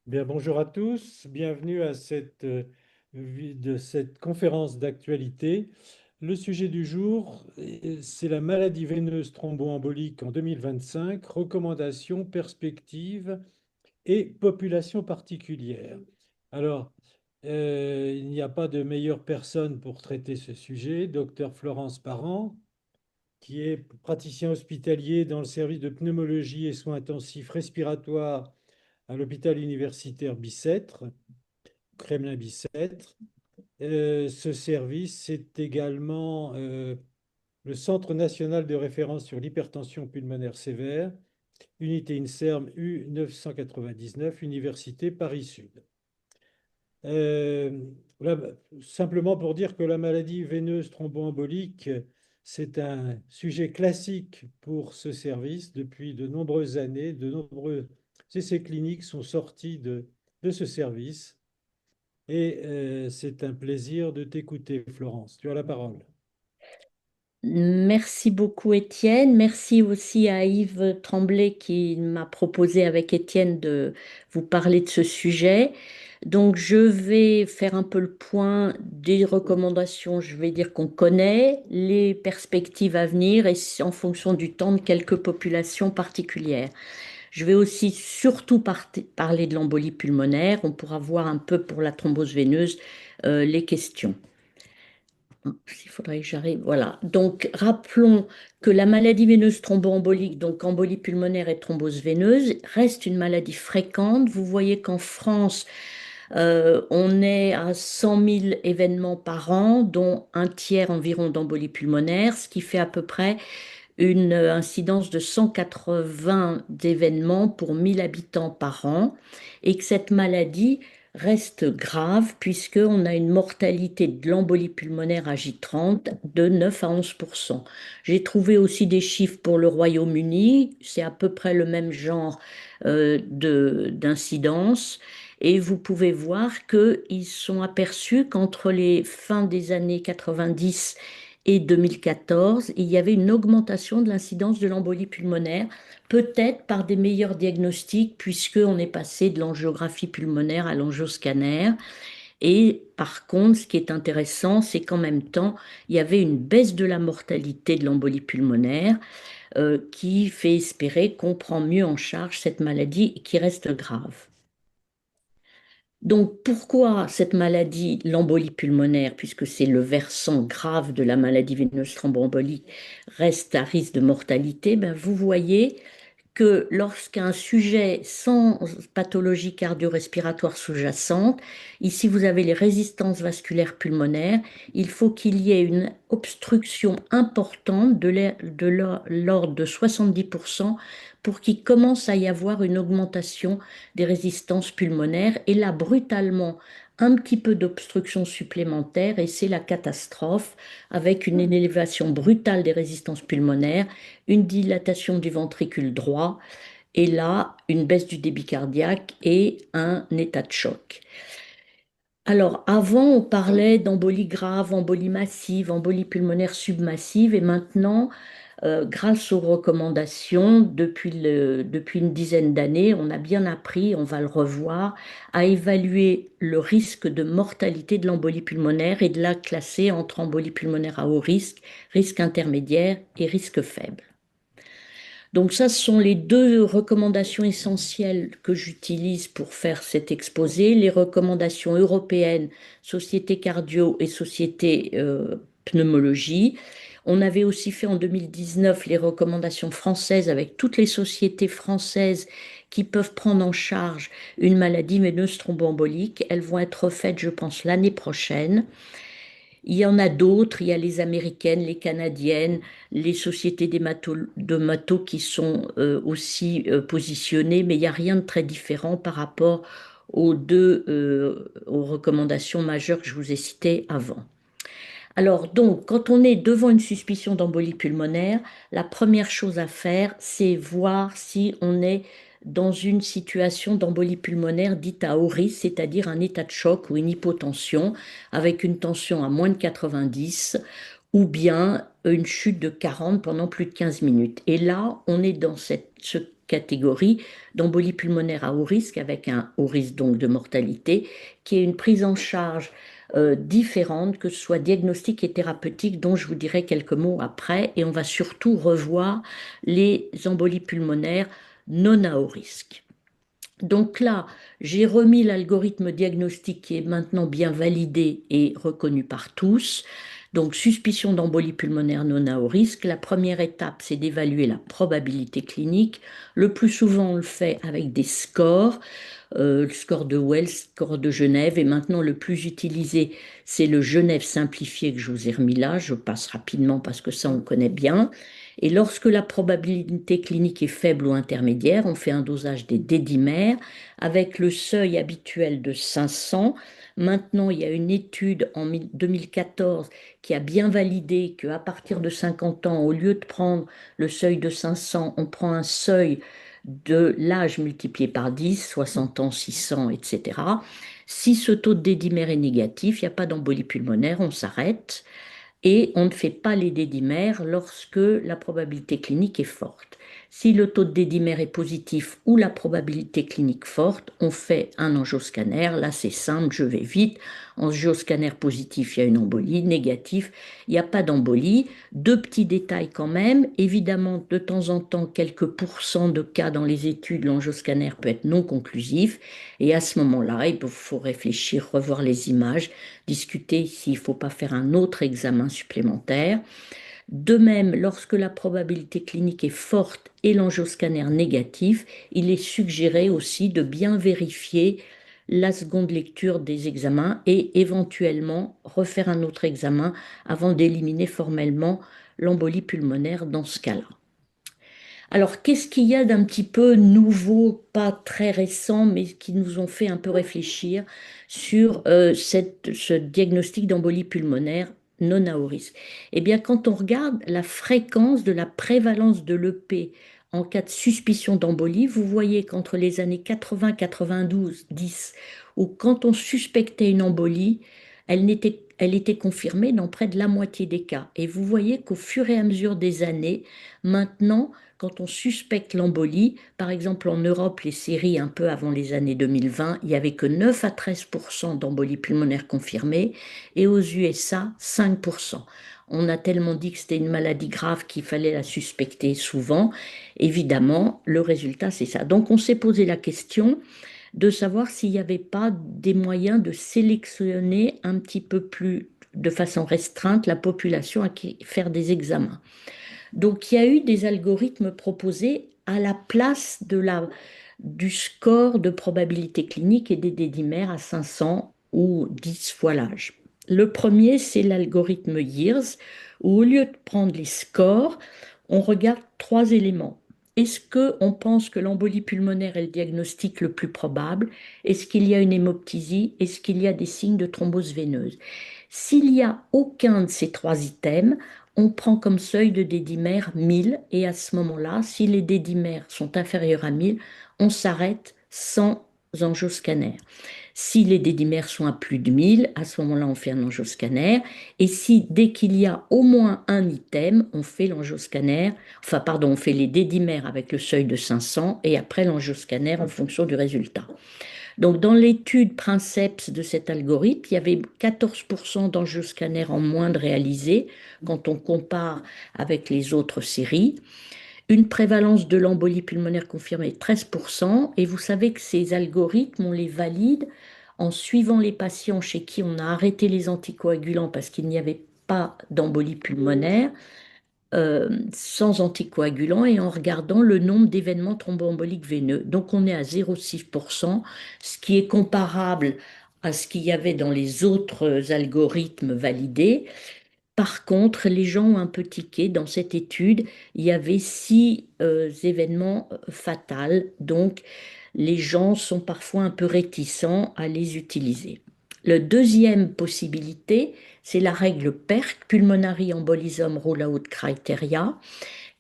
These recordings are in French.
Bien, bonjour à tous, bienvenue à cette conférence d'actualité. Le sujet du jour, c'est la maladie veineuse thromboembolique en 2025, recommandations, perspectives et population particulière. Alors, il n'y a pas de meilleure personne pour traiter ce sujet, docteur Florence Parent, qui est praticien hospitalier dans le service de pneumologie et soins intensifs respiratoires à l'hôpital universitaire Bicêtre, Kremlin-Bicêtre. Ce service, c'est également le Centre national de référence sur l'hypertension pulmonaire sévère, unité INSERM U999, Université Paris-Sud. Euh, là, simplement pour dire que la maladie veineuse thromboembolique, c'est un sujet classique pour ce service depuis de nombreuses années. De nombreux essais cliniques sont sortis de ce service. Et c'est un plaisir de t'écouter, Florence. Tu as la parole. Merci beaucoup Étienne. Merci aussi à Yves Tremblay qui m'a proposé avec Étienne de vous parler de ce sujet. Donc je vais faire un peu le point des recommandations, je vais dire qu'on connaît, les perspectives à venir et en fonction du temps de quelques populations particulières. Je vais aussi surtout parler de l'embolie pulmonaire. On pourra voir un peu pour la thrombose veineuse les questions. Il faudrait que j'arrive. Voilà. Donc, rappelons que la maladie veineuse thromboembolique, donc embolie pulmonaire et thrombose veineuse, reste une maladie fréquente. Vous voyez qu'en France, on est à 100 000 événements par an, dont un tiers environ d'embolie pulmonaire, ce qui fait à peu près une incidence de 180 d'événements pour 1000 habitants par an, et que cette maladie reste grave puisqu'on a une mortalité de l'embolie pulmonaire à J30 de 9 à 11%. J'ai trouvé aussi des chiffres pour le Royaume-Uni, c'est à peu près le même genre d'incidence. Et vous pouvez voir qu'ils sont aperçus qu'entre les fins des années 90 et 2014, il y avait une augmentation de l'incidence de l'embolie pulmonaire, peut-être par des meilleurs diagnostics, puisqu'on est passé de l'angiographie pulmonaire à l'angioscanner. Et par contre, ce qui est intéressant, c'est qu'en même temps, il y avait une baisse de la mortalité de l'embolie pulmonaire qui fait espérer qu'on prend mieux en charge cette maladie qui reste grave. Donc, pourquoi cette maladie, l'embolie pulmonaire, puisque c'est le versant grave de la maladie veineuse thromboembolique, reste à risque de mortalité? Ben, vous voyez que lorsqu'un sujet sans pathologie cardio-respiratoire sous-jacente, ici vous avez les résistances vasculaires pulmonaires, il faut qu'il y ait une obstruction importante de l'ordre de 70% pour qu'il commence à y avoir une augmentation des résistances pulmonaires. Et là, brutalement, un petit peu d'obstruction supplémentaire et c'est la catastrophe avec une élévation brutale des résistances pulmonaires, une dilatation du ventricule droit et là, une baisse du débit cardiaque et un état de choc. Alors, avant, on parlait d'embolie grave, embolie massive, embolie pulmonaire submassive, et maintenant, grâce aux recommandations, depuis une dizaine d'années, on a bien appris, on va le revoir, à évaluer le risque de mortalité de l'embolie pulmonaire et de la classer entre embolie pulmonaire à haut risque, risque intermédiaire et risque faible. Donc ça, ce sont les deux recommandations essentielles que j'utilise pour faire cet exposé. Les recommandations européennes, Société Cardio et Société Pneumologie. On avait aussi fait en 2019 les recommandations françaises avec toutes les sociétés françaises qui peuvent prendre en charge une maladie veineuse thromboembolique. Elles vont être faites, je pense, l'année prochaine. Il y en a d'autres, il y a les américaines, les canadiennes, les sociétés de matos qui sont aussi positionnées, mais il n'y a rien de très différent par rapport aux recommandations majeures que je vous ai citées avant. Alors donc, quand on est devant une suspicion d'embolie pulmonaire, la première chose à faire, c'est voir si on est dans une situation d'embolie pulmonaire dite à haut risque, c'est-à-dire un état de choc ou une hypotension avec une tension à moins de 90 ou bien une chute de 40 pendant plus de 15 minutes. Et là, on est dans catégorie d'embolie pulmonaire à haut risque, avec un haut risque donc de mortalité, qui est une prise en charge différente, que ce soit diagnostique et thérapeutique, dont je vous dirai quelques mots après. Et on va surtout revoir les embolies pulmonaires non à haut risque. Donc là, j'ai remis l'algorithme diagnostique qui est maintenant bien validé et reconnu par tous. Donc, suspicion d'embolie pulmonaire non à haut risque. La première étape, c'est d'évaluer la probabilité clinique. Le plus souvent, on le fait avec des scores, le score de Wells, score de Genève. Et maintenant, le plus utilisé, c'est le Genève simplifié que je vous ai remis là. Je passe rapidement parce que ça, on connaît bien. Et lorsque la probabilité clinique est faible ou intermédiaire, on fait un dosage des dédimères avec le seuil habituel de 500. Maintenant, il y a une étude en 2014 qui a bien validé qu'à partir de 50 ans, au lieu de prendre le seuil de 500, on prend un seuil de l'âge multiplié par 10, 60 ans, 600, etc. Si ce taux de dédimère est négatif, il n'y a pas d'embolie pulmonaire, on s'arrête et on ne fait pas les dédimères lorsque la probabilité clinique est forte. Si le taux de dédimère est positif ou la probabilité clinique forte, on fait un angioscanner. Là, c'est simple, je vais vite. Angioscanner positif, il y a une embolie. Négatif, il n'y a pas d'embolie. Deux petits détails quand même. Évidemment, de temps en temps, quelques pourcents de cas dans les études, l'angioscanner peut être non conclusif. Et à ce moment-là, il faut réfléchir, revoir les images, discuter s'il ne faut pas faire un autre examen supplémentaire. De même, lorsque la probabilité clinique est forte et l'angioscanner négatif, il est suggéré aussi de bien vérifier la seconde lecture des examens et éventuellement refaire un autre examen avant d'éliminer formellement l'embolie pulmonaire dans ce cas-là. Alors, qu'est-ce qu'il y a d'un petit peu nouveau, pas très récent, mais qui nous ont fait un peu réfléchir sur ce diagnostic d'embolie pulmonaire non à haut risque? Eh bien, quand on regarde la fréquence de la prévalence de l'EP en cas de suspicion d'embolie, vous voyez qu'entre les années 80, 92, 10, ou quand on suspectait une embolie, elle était confirmée dans près de la moitié des cas. Et vous voyez qu'au fur et à mesure des années, maintenant, quand on suspecte l'embolie, par exemple en Europe, les séries un peu avant les années 2020, il n'y avait que 9 à 13% d'embolie pulmonaire confirmée et aux USA, 5%. On a tellement dit que c'était une maladie grave qu'il fallait la suspecter souvent. Évidemment, le résultat, c'est ça. Donc on s'est posé la question de savoir s'il n'y avait pas des moyens de sélectionner un petit peu plus de façon restreinte la population à qui faire des examens. Donc, il y a eu des algorithmes proposés à la place du score de probabilité clinique et des dédimères à 500 ou 10 fois l'âge. Le premier, c'est l'algorithme Years, où au lieu de prendre les scores, on regarde trois éléments. Est-ce qu'on pense que l'embolie pulmonaire est le diagnostic le plus probable? Est-ce qu'il y a une hémoptysie? Est-ce qu'il y a des signes de thrombose veineuse? S'il n'y a aucun de ces trois items, on prend comme seuil de dédimère 1000 et à ce moment-là, si les dédimères sont inférieurs à 1000, on s'arrête sans angioscanner. Si les dédimères sont à plus de 1000, à ce moment-là, on fait un angioscanner. Et si dès qu'il y a au moins un item, on fait l'angioscanner, enfin pardon, on fait les dédimères avec le seuil de 500 et après l'angioscanner en fonction du résultat. Donc, dans l'étude Princeps de cet algorithme, il y avait 14% d'angioscanners en moins de réalisés quand on compare avec les autres séries. Une prévalence de l'embolie pulmonaire confirmée 13%. Et vous savez que ces algorithmes, on les valide en suivant les patients chez qui on a arrêté les anticoagulants parce qu'il n'y avait pas d'embolie pulmonaire sans anticoagulant et en regardant le nombre d'événements thromboemboliques veineux. Donc on est à 0,6%, ce qui est comparable à ce qu'il y avait dans les autres algorithmes validés. Par contre, les gens ont un peu tiqué. Dans cette étude, il y avait six événements fatals. Donc, les gens sont parfois un peu réticents à les utiliser. La deuxième possibilité, c'est la règle PERC, Pulmonary Embolism Rollout Criteria,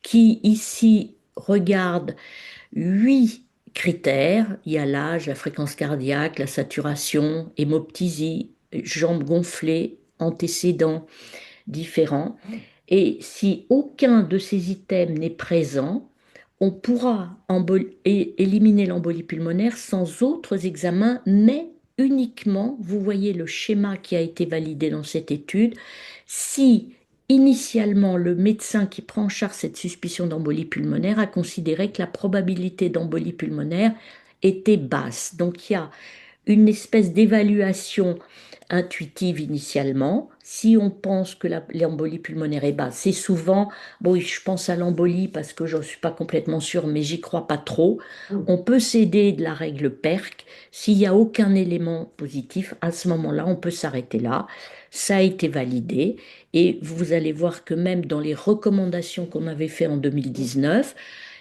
qui ici regarde huit critères. Il y a l'âge, la fréquence cardiaque, la saturation, hémoptysie, jambes gonflées, antécédents différents. Et si aucun de ces items n'est présent, on pourra éliminer l'embolie pulmonaire sans autres examens, mais uniquement, vous voyez le schéma qui a été validé dans cette étude, si initialement le médecin qui prend en charge cette suspicion d'embolie pulmonaire a considéré que la probabilité d'embolie pulmonaire était basse. Donc il y a une espèce d'évaluation intuitive initialement. Si on pense que l'embolie pulmonaire est basse, c'est souvent, bon, oui, je pense à l'embolie parce que je ne suis pas complètement sûre, mais j'y crois pas trop. On peut s'aider de la règle PERC. S'il n'y a aucun élément positif, à ce moment-là, on peut s'arrêter là. Ça a été validé et vous allez voir que même dans les recommandations qu'on avait fait en 2019,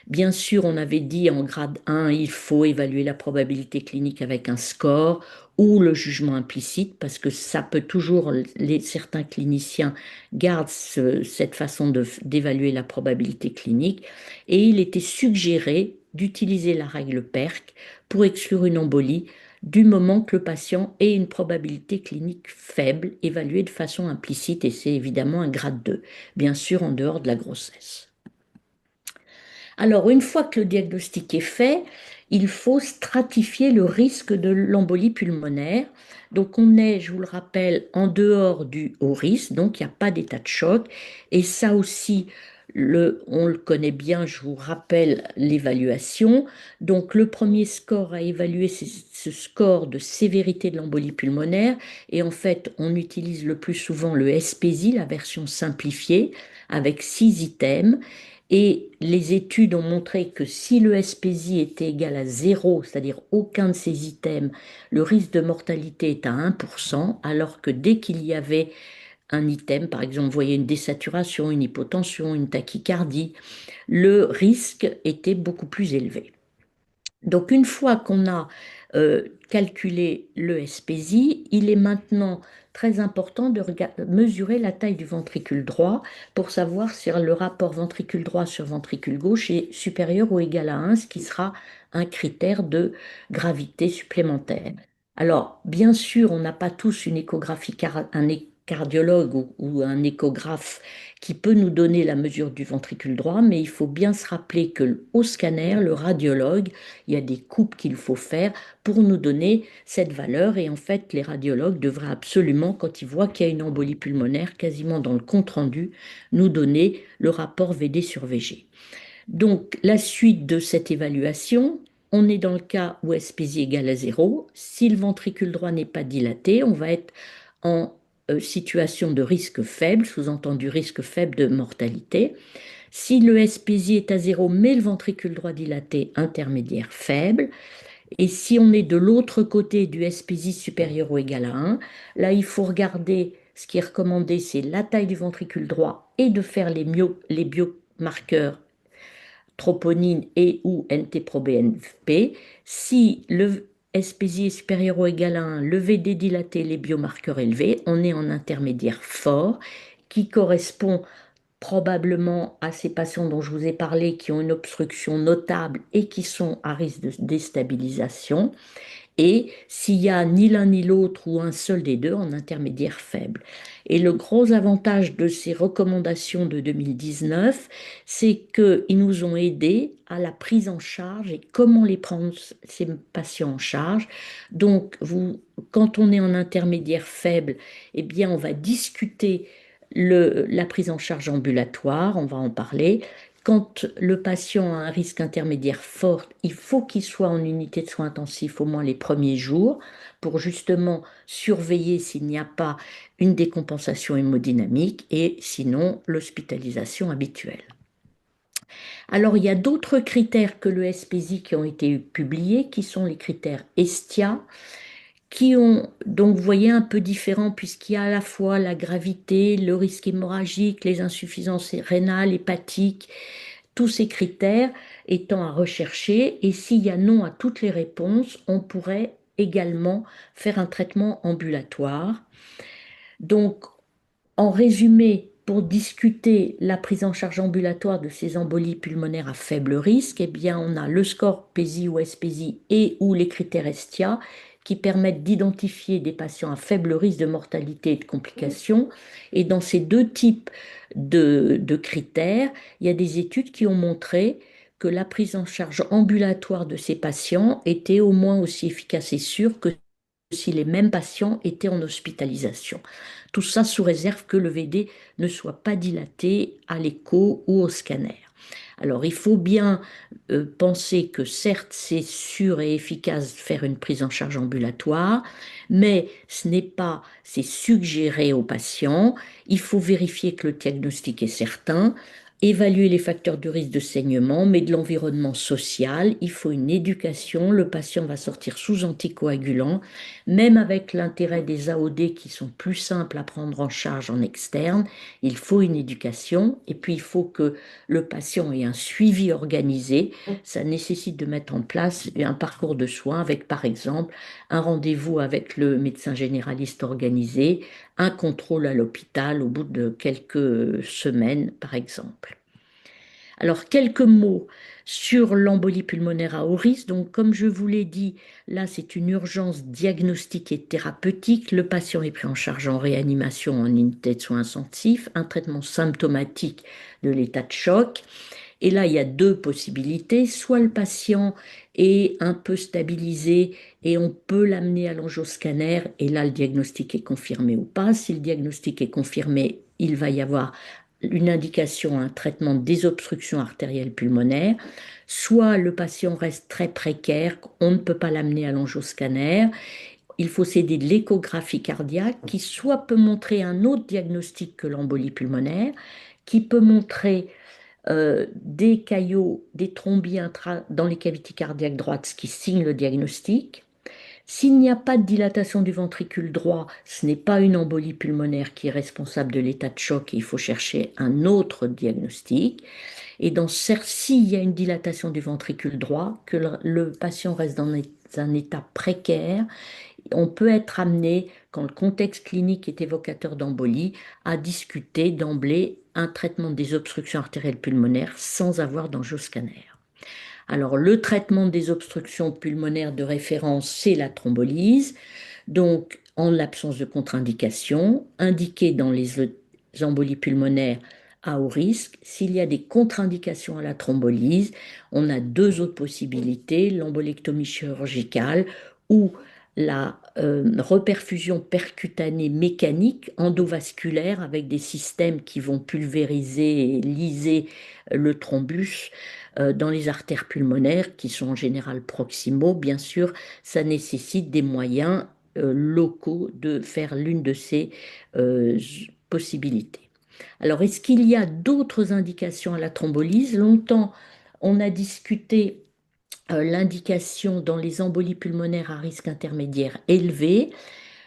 bien sûr, on avait dit en grade 1, il faut évaluer la probabilité clinique avec un score ou le jugement implicite, parce que ça peut toujours, certains cliniciens gardent cette façon d'évaluer la probabilité clinique, et il était suggéré d'utiliser la règle PERC pour exclure une embolie du moment que le patient ait une probabilité clinique faible, évaluée de façon implicite, et c'est évidemment un grade 2, bien sûr en dehors de la grossesse. Alors, une fois que le diagnostic est fait, il faut stratifier le risque de l'embolie pulmonaire. Donc, on est, je vous le rappelle, en dehors du haut risque, donc il n'y a pas d'état de choc. Et ça aussi, on le connaît bien, je vous rappelle l'évaluation. Donc, le premier score à évaluer, c'est ce score de sévérité de l'embolie pulmonaire. Et en fait, on utilise le plus souvent le SPSI, la version simplifiée, avec 6 items. Et les études ont montré que si le SPSI était égal à 0, c'est-à-dire aucun de ces items, le risque de mortalité est à 1%, alors que dès qu'il y avait un item, par exemple, vous voyez une désaturation, une hypotension, une tachycardie, le risque était beaucoup plus élevé. Donc, une fois qu'on a calculé le SPSI, il est maintenant très important de mesurer la taille du ventricule droit pour savoir si le rapport ventricule droit sur ventricule gauche est supérieur ou égal à 1, ce qui sera un critère de gravité supplémentaire. Alors, bien sûr, on n'a pas tous une échographie, un cardiologue ou un échographe qui peut nous donner la mesure du ventricule droit, mais il faut bien se rappeler que au scanner, le radiologue, il y a des coupes qu'il faut faire pour nous donner cette valeur. Et en fait, les radiologues devraient absolument, quand ils voient qu'il y a une embolie pulmonaire, quasiment dans le compte-rendu, nous donner le rapport VD sur VG. Donc, la suite de cette évaluation, on est dans le cas où SPSI égale à 0. Si le ventricule droit n'est pas dilaté, on va être en situation de risque faible, sous-entendu risque faible de mortalité. Si le SPSI est à 0, mais le ventricule droit dilaté, intermédiaire faible. Et si on est de l'autre côté du SPSI supérieur ou égal à 1, là, il faut regarder, ce qui est recommandé, c'est la taille du ventricule droit et de faire les biomarqueurs troponine et ou NT-proBNP. Si le SPSI est supérieur ou égal à 1, le VD dilaté, les biomarqueurs élevés, on est en intermédiaire fort qui correspond probablement à ces patients dont je vous ai parlé qui ont une obstruction notable et qui sont à risque de déstabilisation. Et s'il y a ni l'un ni l'autre ou un seul des deux en intermédiaire faible. Et le gros avantage de ces recommandations de 2019, c'est qu'ils nous ont aidés à la prise en charge et comment les prendre ces patients en charge. Donc, quand on est en intermédiaire faible, eh bien, on va discuter la prise en charge ambulatoire, on va en parler. Quand le patient a un risque intermédiaire fort, il faut qu'il soit en unité de soins intensifs au moins les premiers jours pour justement surveiller s'il n'y a pas une décompensation hémodynamique et sinon l'hospitalisation habituelle. Alors il y a d'autres critères que le SPSI qui ont été publiés, qui sont les critères ESTIA, qui ont, donc vous voyez, un peu différents puisqu'il y a à la fois la gravité, le risque hémorragique, les insuffisances rénales, hépatiques, tous ces critères étant à rechercher. Et s'il y a non à toutes les réponses, on pourrait également faire un traitement ambulatoire. Donc, en résumé, pour discuter la prise en charge ambulatoire de ces embolies pulmonaires à faible risque, eh bien, on a le score PESI ou SPSI et ou les critères ESTIA qui permettent d'identifier des patients à faible risque de mortalité et de complications. Et dans ces deux types de critères, il y a des études qui ont montré que la prise en charge ambulatoire de ces patients était au moins aussi efficace et sûre que si les mêmes patients étaient en hospitalisation. Tout ça sous réserve que le VD ne soit pas dilaté à l'écho ou au scanner. Alors, il faut bien penser que certes, c'est sûr et efficace de faire une prise en charge ambulatoire, mais ce n'est pas, c'est suggéré aux patients. Il faut vérifier que le diagnostic est certain, évaluer les facteurs de risque de saignement, mais de l'environnement social. Il faut une éducation. Le patient va sortir sous anticoagulant, même avec l'intérêt des AOD qui sont plus simples à prendre en charge en externe. Il faut une éducation et puis il faut que le patient ait un suivi organisé. Ça nécessite de mettre en place un parcours de soins avec, par exemple, un rendez-vous avec le médecin généraliste organisé, un contrôle à l'hôpital au bout de quelques semaines, par exemple. Alors, quelques mots sur l'embolie pulmonaire à haut risque. Donc, comme je vous l'ai dit, là, c'est une urgence diagnostique et thérapeutique. Le patient est pris en charge en réanimation en unité de soins intensifs, un traitement symptomatique de l'état de choc. Et là, il y a deux possibilités. Soit le patient est un peu stabilisé et on peut l'amener à l'angioscanner et là, le diagnostic est confirmé ou pas. Si le diagnostic est confirmé, il va y avoir une indication, un traitement de désobstruction artérielle pulmonaire. Soit le patient reste très précaire, on ne peut pas l'amener à l'angioscanner. Il faut s'aider de l'échographie cardiaque qui soit peut montrer un autre diagnostic que l'embolie pulmonaire, qui peut montrer des caillots, des thrombies dans les cavités cardiaques droites, ce qui signe le diagnostic. S'il n'y a pas de dilatation du ventricule droit, ce n'est pas une embolie pulmonaire qui est responsable de l'état de choc et il faut chercher un autre diagnostic. Et dans s'il y a une dilatation du ventricule droit, que le patient reste dans un état précaire, on peut être amené, quand le contexte clinique est évocateur d'embolie, à discuter d'emblée un traitement des obstructions artérielles pulmonaires sans avoir d'angioscanner. Alors, le traitement des obstructions pulmonaires de référence, c'est la thrombolyse. Donc, en l'absence de contre-indication, indiquée dans les embolies pulmonaires à haut risque. S'il y a des contre-indications à la thrombolyse, on a deux autres possibilités, l'embolectomie chirurgicale ou la reperfusion percutanée mécanique endovasculaire avec des systèmes qui vont pulvériser et liser le thrombus dans les artères pulmonaires qui sont en général proximaux. Bien sûr, ça nécessite des moyens locaux de faire l'une de ces euh, possibilités. Alors, est-ce qu'il y a d'autres indications à la thrombolyse? Longtemps, on a discuté l'indication dans les embolies pulmonaires à risque intermédiaire élevé.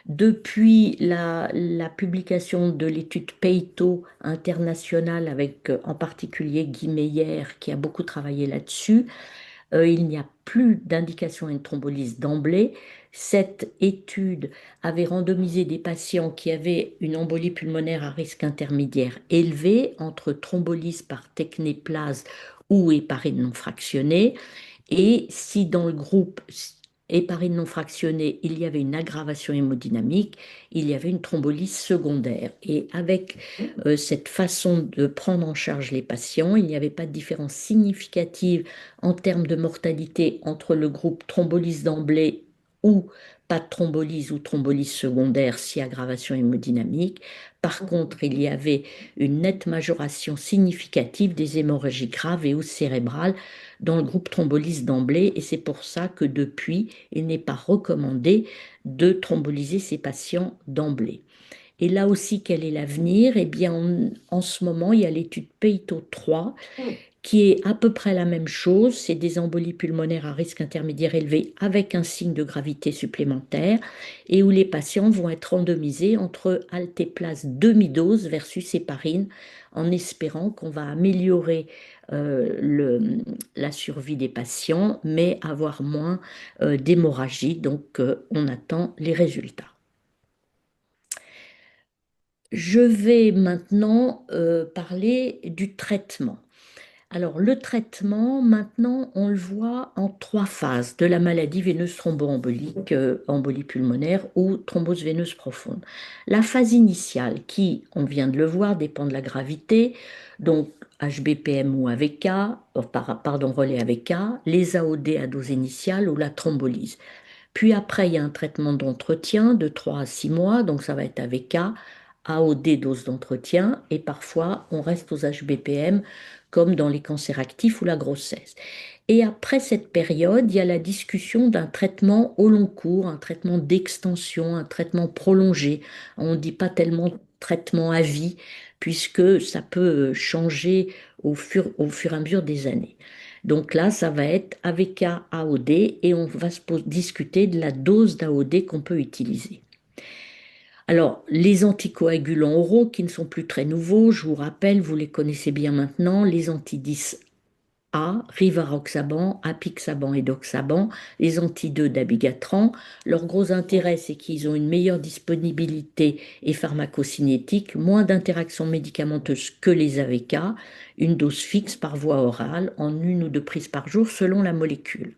Depuis la publication de l'étude Peito internationale avec en particulier Guy Meyer qui a beaucoup travaillé là-dessus, il n'y a plus d'indication à une thrombolyse d'emblée. Cette étude avait randomisé des patients qui avaient une embolie pulmonaire à risque intermédiaire élevé entre thrombolyse par technéplase ou héparine non fractionnée. Et si dans le groupe héparine non fractionnée, il y avait une aggravation hémodynamique, il y avait une thrombolyse secondaire. Et avec cette façon de prendre en charge les patients, il n'y avait pas de différence significative en termes de mortalité entre le groupe thrombolyse d'emblée ou pas de thrombolyse ou thrombolyse secondaire si aggravation hémodynamique. Par contre, il y avait une nette majoration significative des hémorragies graves et ou cérébrales dans le groupe thrombolyse d'emblée et c'est pour ça que depuis, il n'est pas recommandé de thrombolyser ces patients d'emblée. Et là aussi, quel est l'avenir? Eh bien, en ce moment, il y a l'étude Peito 3 qui est à peu près la même chose. C'est des embolies pulmonaires à risque intermédiaire élevé avec un signe de gravité supplémentaire et où les patients vont être randomisés entre altéplase demi-dose versus héparine en espérant qu'on va améliorer la survie des patients mais avoir moins d'hémorragie. Donc, on attend les résultats. Je vais maintenant parler du traitement. Alors, le traitement, maintenant, on le voit en trois phases de la maladie veineuse thromboembolique, embolie pulmonaire ou thrombose veineuse profonde. La phase initiale, qui, on vient de le voir, dépend de la gravité, donc HBPM ou AVK, pardon, relais AVK, les AOD à dose initiale ou la thrombolyse. Puis après, il y a un traitement d'entretien de 3 à 6 mois, donc ça va être AVK, AOD dose d'entretien, et parfois on reste aux HBPM comme dans les cancers actifs ou la grossesse. Et après cette période, il y a la discussion d'un traitement au long cours, un traitement d'extension, un traitement prolongé. On ne dit pas tellement traitement à vie, puisque ça peut changer au fur et à mesure des années. Donc là, ça va être AVK AOD et on va discuter de la dose d'AOD qu'on peut utiliser. Alors, les anticoagulants oraux qui ne sont plus très nouveaux, je vous rappelle, vous les connaissez bien maintenant, les anti-10 A, rivaroxaban, apixaban et doxaban, les anti-2 dabigatran. Leur gros intérêt, c'est qu'ils ont une meilleure disponibilité et pharmacocinétique, moins d'interactions médicamenteuses que les AVK, une dose fixe par voie orale en une ou deux prises par jour selon la molécule.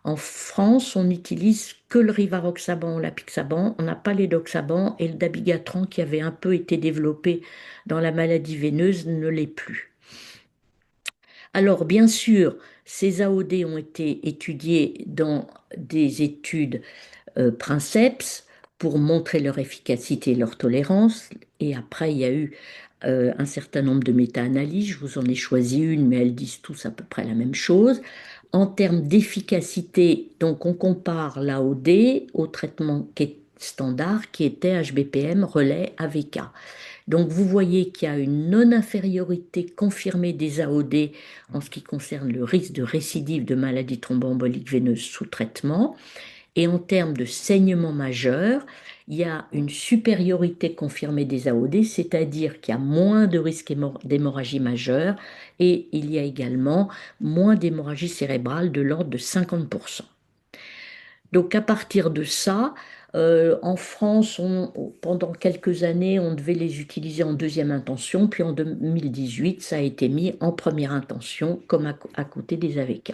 En France, on n'utilise que le rivaroxaban ou l'apixaban. On n'a pas les doxaban et le dabigatran qui avait un peu été développé dans la maladie veineuse ne l'est plus. Alors, bien sûr, ces AOD ont été étudiés dans des études Princeps pour montrer leur efficacité et leur tolérance. Et après, il y a eu un certain nombre de méta-analyses. Je vous en ai choisi une, mais elles disent tous à peu près la même chose. En termes d'efficacité, donc on compare l'AOD au traitement qui est standard, qui était HBPM relais AVK. Donc vous voyez qu'il y a une non-infériorité confirmée des AOD en ce qui concerne le risque de récidive de maladie thromboembolique veineuse sous traitement. Et en termes de saignement majeur, il y a une supériorité confirmée des AOD, c'est-à-dire qu'il y a moins de risque d'hémorragie majeure et il y a également moins d'hémorragie cérébrale de l'ordre de 50%. Donc à partir de ça, en France, pendant quelques années, on devait les utiliser en deuxième intention, puis en 2018, ça a été mis en première intention, comme à côté des AVK.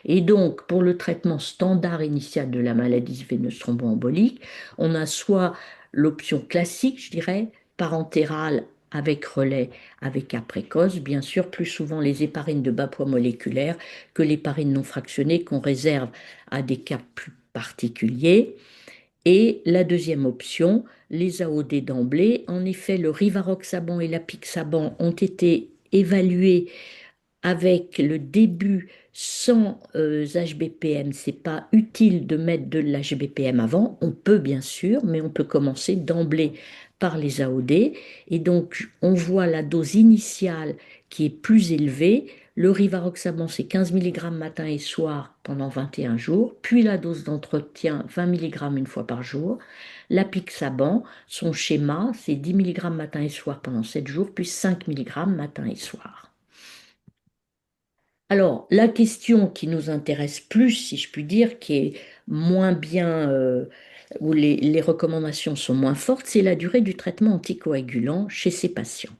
Et donc, pour le traitement standard initial de la maladie veineuse thromboembolique, on a soit l'option classique, je dirais, parentérale avec relais, avec cas précoce, bien sûr, plus souvent les héparines de bas poids moléculaire que l'héparine non fractionnée qu'on réserve à des cas plus particuliers. Et la deuxième option, les AOD d'emblée. En effet, le rivaroxaban et l'apixaban ont été évalués avec le début sans HBPM. C'est pas utile de mettre de l'HBPM avant. On peut bien sûr, mais on peut commencer d'emblée par les AOD. Et donc, on voit la dose initiale qui est plus élevée. Le rivaroxaban, c'est 15 mg matin et soir pendant 21 jours, puis la dose d'entretien, 20 mg une fois par jour. L'apixaban, son schéma, c'est 10 mg matin et soir pendant 7 jours, puis 5 mg matin et soir. Alors, la question qui nous intéresse plus, si je puis dire, qui est moins bien, où les recommandations sont moins fortes, c'est la durée du traitement anticoagulant chez ces patients.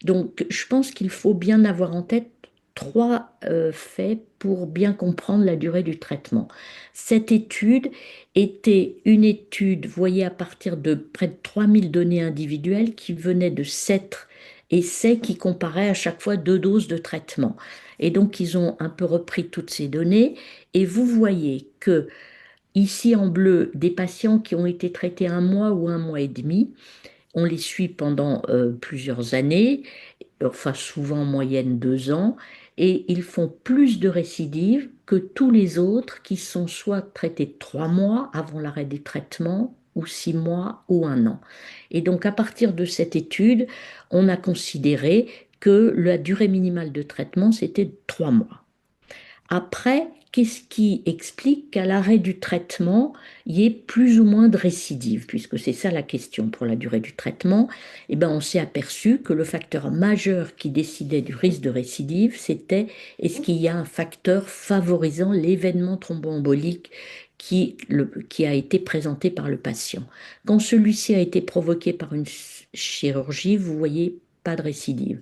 Donc, je pense qu'il faut bien avoir en tête trois faits pour bien comprendre la durée du traitement. Cette étude était une étude, voyez, à partir de près de 3000 données individuelles qui venaient de 7 essais qui comparaient à chaque fois 2 doses de traitement. Et donc, ils ont un peu repris toutes ces données et vous voyez que ici en bleu, des patients qui ont été traités 1 mois ou 1 mois et demi, on les suit pendant plusieurs années, enfin souvent en moyenne 2 ans, et ils font plus de récidives que tous les autres qui sont soit traités 3 mois avant l'arrêt des traitements, ou 6 mois, ou 1 an. Et donc à partir de cette étude, on a considéré que la durée minimale de traitement, c'était 3 mois. Après, qu'est-ce qui explique qu'à l'arrêt du traitement, il y ait plus ou moins de récidive, puisque c'est ça la question pour la durée du traitement. Eh ben, on s'est aperçu que le facteur majeur qui décidait du risque de récidive, c'était est-ce qu'il y a un facteur favorisant l'événement thromboembolique qui a été présenté par le patient. Quand celui-ci a été provoqué par une chirurgie, vous voyez pas de récidive.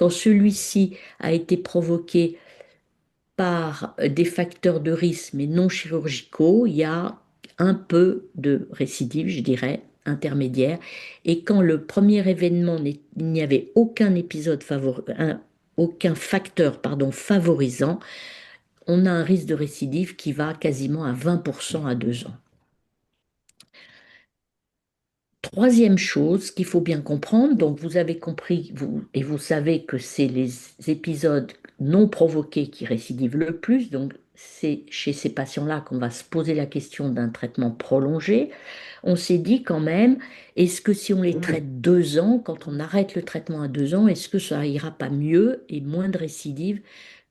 Quand celui-ci a été provoqué par des facteurs de risque mais non chirurgicaux, il y a un peu de récidive, je dirais, intermédiaire. Et quand le premier événement, il n'y avait aucun épisode aucun facteur, pardon, favorisant, on a un risque de récidive qui va quasiment à 20% à 2 ans. Troisième chose qu'il faut bien comprendre, donc vous avez compris et vous savez que c'est les épisodes non provoqués qui récidivent le plus, donc c'est chez ces patients-là qu'on va se poser la question d'un traitement prolongé. On s'est dit quand même, est-ce que si on les traite 2 ans, quand on arrête le traitement à 2 ans, est-ce que ça ira pas mieux et moins de récidives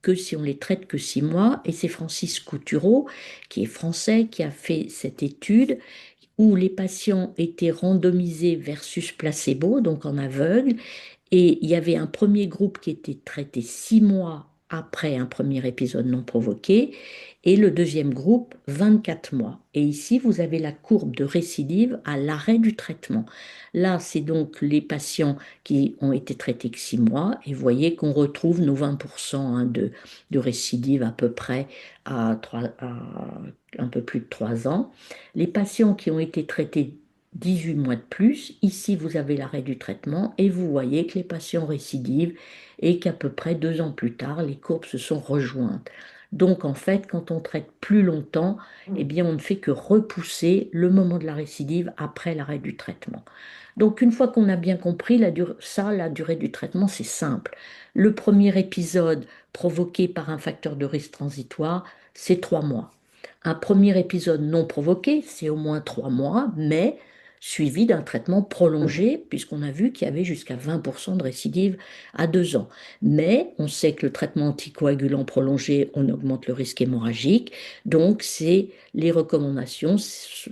que si on les traite que 6 mois? Et c'est Francis Coutureau, qui est français, qui a fait cette étude où les patients étaient randomisés versus placebo, donc en aveugle, et il y avait un premier groupe qui était traité 6 mois après un premier épisode non provoqué, et le deuxième groupe 24 mois. Et ici, vous avez la courbe de récidive à l'arrêt du traitement. Là, c'est donc les patients qui ont été traités que 6 mois, et vous voyez qu'on retrouve nos 20% hein, de récidive à peu près à un peu plus de 3 ans. Les patients qui ont été traités 18 mois de plus, ici vous avez l'arrêt du traitement et vous voyez que les patients récidivent et qu'à peu près 2 ans plus tard, les courbes se sont rejointes. Donc en fait, quand on traite plus longtemps, eh bien on ne fait que repousser le moment de la récidive après l'arrêt du traitement. Donc une fois qu'on a bien compris la durée du traitement, c'est simple. Le premier épisode provoqué par un facteur de risque transitoire, c'est 3 mois. Un premier épisode non provoqué, c'est au moins 3 mois, mais suivi d'un traitement prolongé, puisqu'on a vu qu'il y avait jusqu'à 20% de récidive à 2 ans. Mais on sait que le traitement anticoagulant prolongé, on augmente le risque hémorragique. Donc, c'est les recommandations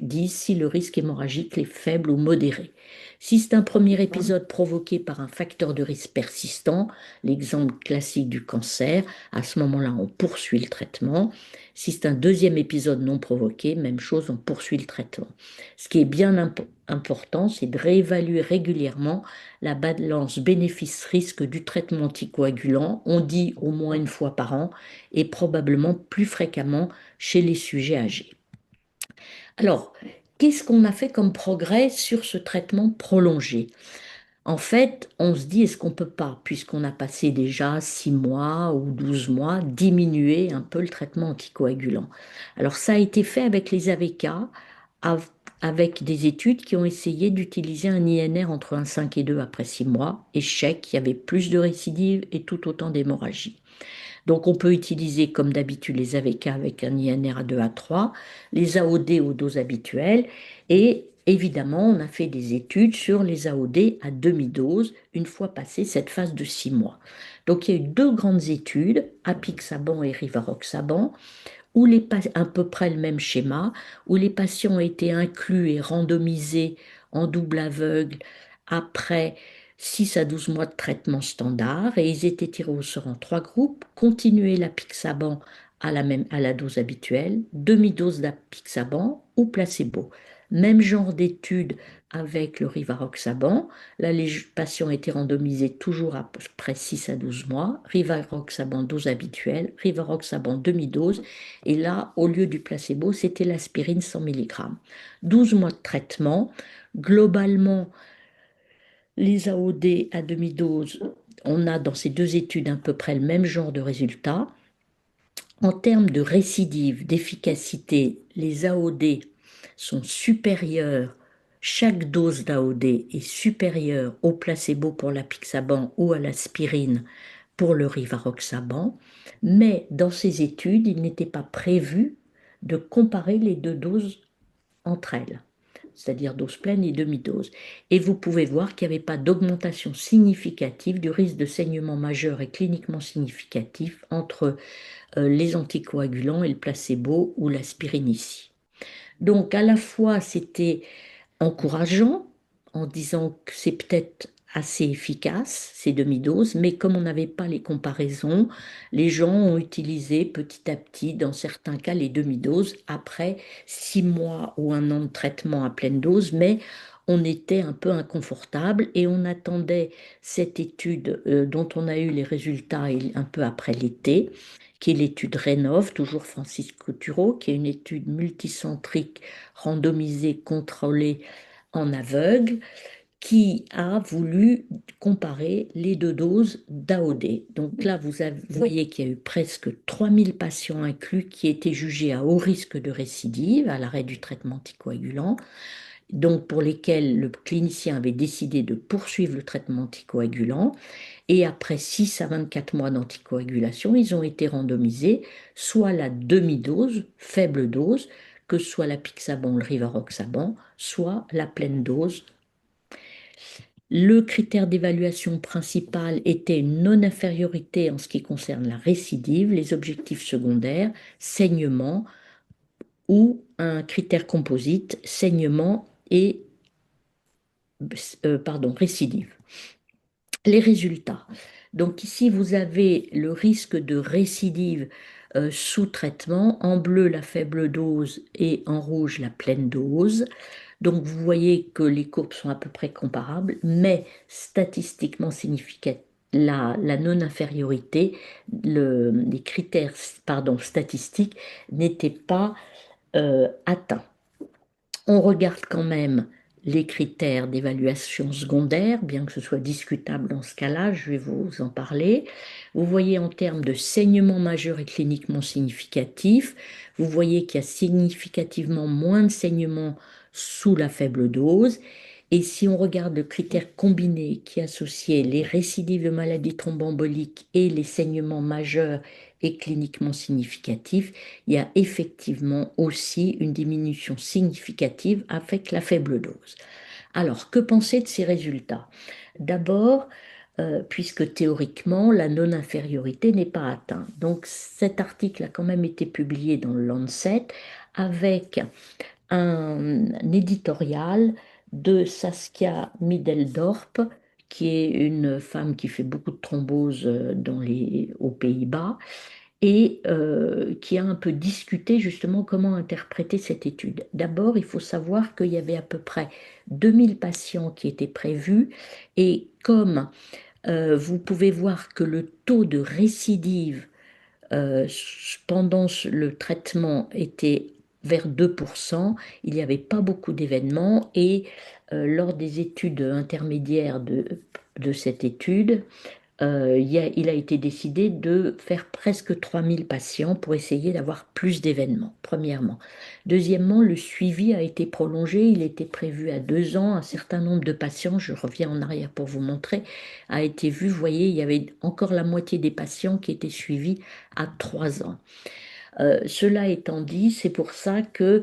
disent si le risque hémorragique est faible ou modéré. Si c'est un premier épisode provoqué par un facteur de risque persistant, l'exemple classique du cancer, à ce moment-là, on poursuit le traitement. Si c'est un deuxième épisode non provoqué, même chose, on poursuit le traitement. Ce qui est bien important, c'est de réévaluer régulièrement la balance bénéfice-risque du traitement anticoagulant. On dit au moins une fois par an et probablement plus fréquemment chez les sujets âgés. Alors, qu'est-ce qu'on a fait comme progrès sur ce traitement prolongé? En fait, on se dit, est-ce qu'on peut pas, puisqu'on a passé déjà 6 mois ou 12 mois, diminuer un peu le traitement anticoagulant? Alors, ça a été fait avec les AVK, avec des études qui ont essayé d'utiliser un INR entre 1,5 et 2 après 6 mois. Échec, il y avait plus de récidives et tout autant d'hémorragie. Donc, on peut utiliser, comme d'habitude, les AVK avec un INR à 2 à 3, les AOD aux doses habituelles, et évidemment, on a fait des études sur les AOD à demi-dose, une fois passé cette phase de 6 mois. Donc, il y a eu deux grandes études, apixaban et rivaroxaban, où à peu près le même schéma, où les patients ont été inclus et randomisés en double aveugle après 6 à 12 mois de traitement standard et ils étaient tirés au sort en trois groupes, continuer l'apixaban à la dose habituelle, demi-dose d'apixaban ou placebo. Même genre d'étude avec le rivaroxaban. Là, les patients étaient randomisés toujours après 6 à 12 mois. Rivaroxaban dose habituelle, rivaroxaban demi-dose. Et là, au lieu du placebo, c'était l'aspirine 100 mg. 12 mois de traitement. Globalement, les AOD à demi-dose, on a dans ces deux études à peu près le même genre de résultats. En termes de récidive, d'efficacité, les AOD sont supérieurs, chaque dose d'AOD est supérieure au placebo pour l'apixaban ou à l'aspirine pour le rivaroxaban, mais dans ces études, il n'était pas prévu de comparer les deux doses entre elles, c'est-à-dire dose pleine et demi-dose. Et vous pouvez voir qu'il n'y avait pas d'augmentation significative du risque de saignement majeur et cliniquement significatif entre les anticoagulants et le placebo ou l'aspirine ici. Donc à la fois c'était encourageant en disant que c'est peut-être assez efficace ces demi-doses, mais comme on n'avait pas les comparaisons, les gens ont utilisé petit à petit, dans certains cas, les demi-doses après 6 mois ou 1 an de traitement à pleine dose, mais on était un peu inconfortable et on attendait cette étude dont on a eu les résultats un peu après l'été, qui est l'étude Rénov, toujours Francis Coutureau, qui est une étude multicentrique randomisée, contrôlée en aveugle, qui a voulu comparer les deux doses d'AOD. Donc là, vous voyez qu'il y a eu presque 3000 patients inclus qui étaient jugés à haut risque de récidive à l'arrêt du traitement anticoagulant, donc pour lesquels le clinicien avait décidé de poursuivre le traitement anticoagulant. Et après 6 à 24 mois d'anticoagulation, ils ont été randomisés soit la demi-dose, faible dose, que ce soit la l'apixaban, le rivaroxaban, soit la pleine dose. Le critère d'évaluation principal était une non-infériorité en ce qui concerne la récidive, les objectifs secondaires, saignement ou un critère composite, saignement et récidive. Les résultats. Donc ici, vous avez le risque de récidive sous traitement, en bleu la faible dose et en rouge la pleine dose. Donc vous voyez que les courbes sont à peu près comparables, mais statistiquement significatif. La non-infériorité, les critères statistiques n'étaient pas atteints. On regarde quand même les critères d'évaluation secondaire, bien que ce soit discutable dans ce cas-là, je vais vous en parler. Vous voyez en termes de saignement majeur et cliniquement significatif, vous voyez qu'il y a significativement moins de saignement sous la faible dose. Et si on regarde le critère combiné qui associait les récidives de maladies thromboemboliques et les saignements majeurs et cliniquement significatifs, il y a effectivement aussi une diminution significative avec la faible dose. Alors, que penser de ces résultats? D'abord, puisque théoriquement, la non-infériorité n'est pas atteinte. Donc, cet article a quand même été publié dans le Lancet avec un éditorial de Saskia Middeldorp, qui est une femme qui fait beaucoup de thrombose aux Pays-Bas et qui a un peu discuté justement comment interpréter cette étude. D'abord, il faut savoir qu'il y avait à peu près 2000 patients qui étaient prévus et comme vous pouvez voir que le taux de récidive euh, pendant le traitement était vers 2%, il n'y avait pas beaucoup d'événements et lors des études intermédiaires de cette étude, il a été décidé de faire presque 3000 patients pour essayer d'avoir plus d'événements, premièrement. Deuxièmement, le suivi a été prolongé, il était prévu à 2 ans. Un certain nombre de patients, je reviens en arrière pour vous montrer, a été vu. Vous voyez, il y avait encore la moitié des patients qui étaient suivis à 3 ans. Cela étant dit, c'est pour ça que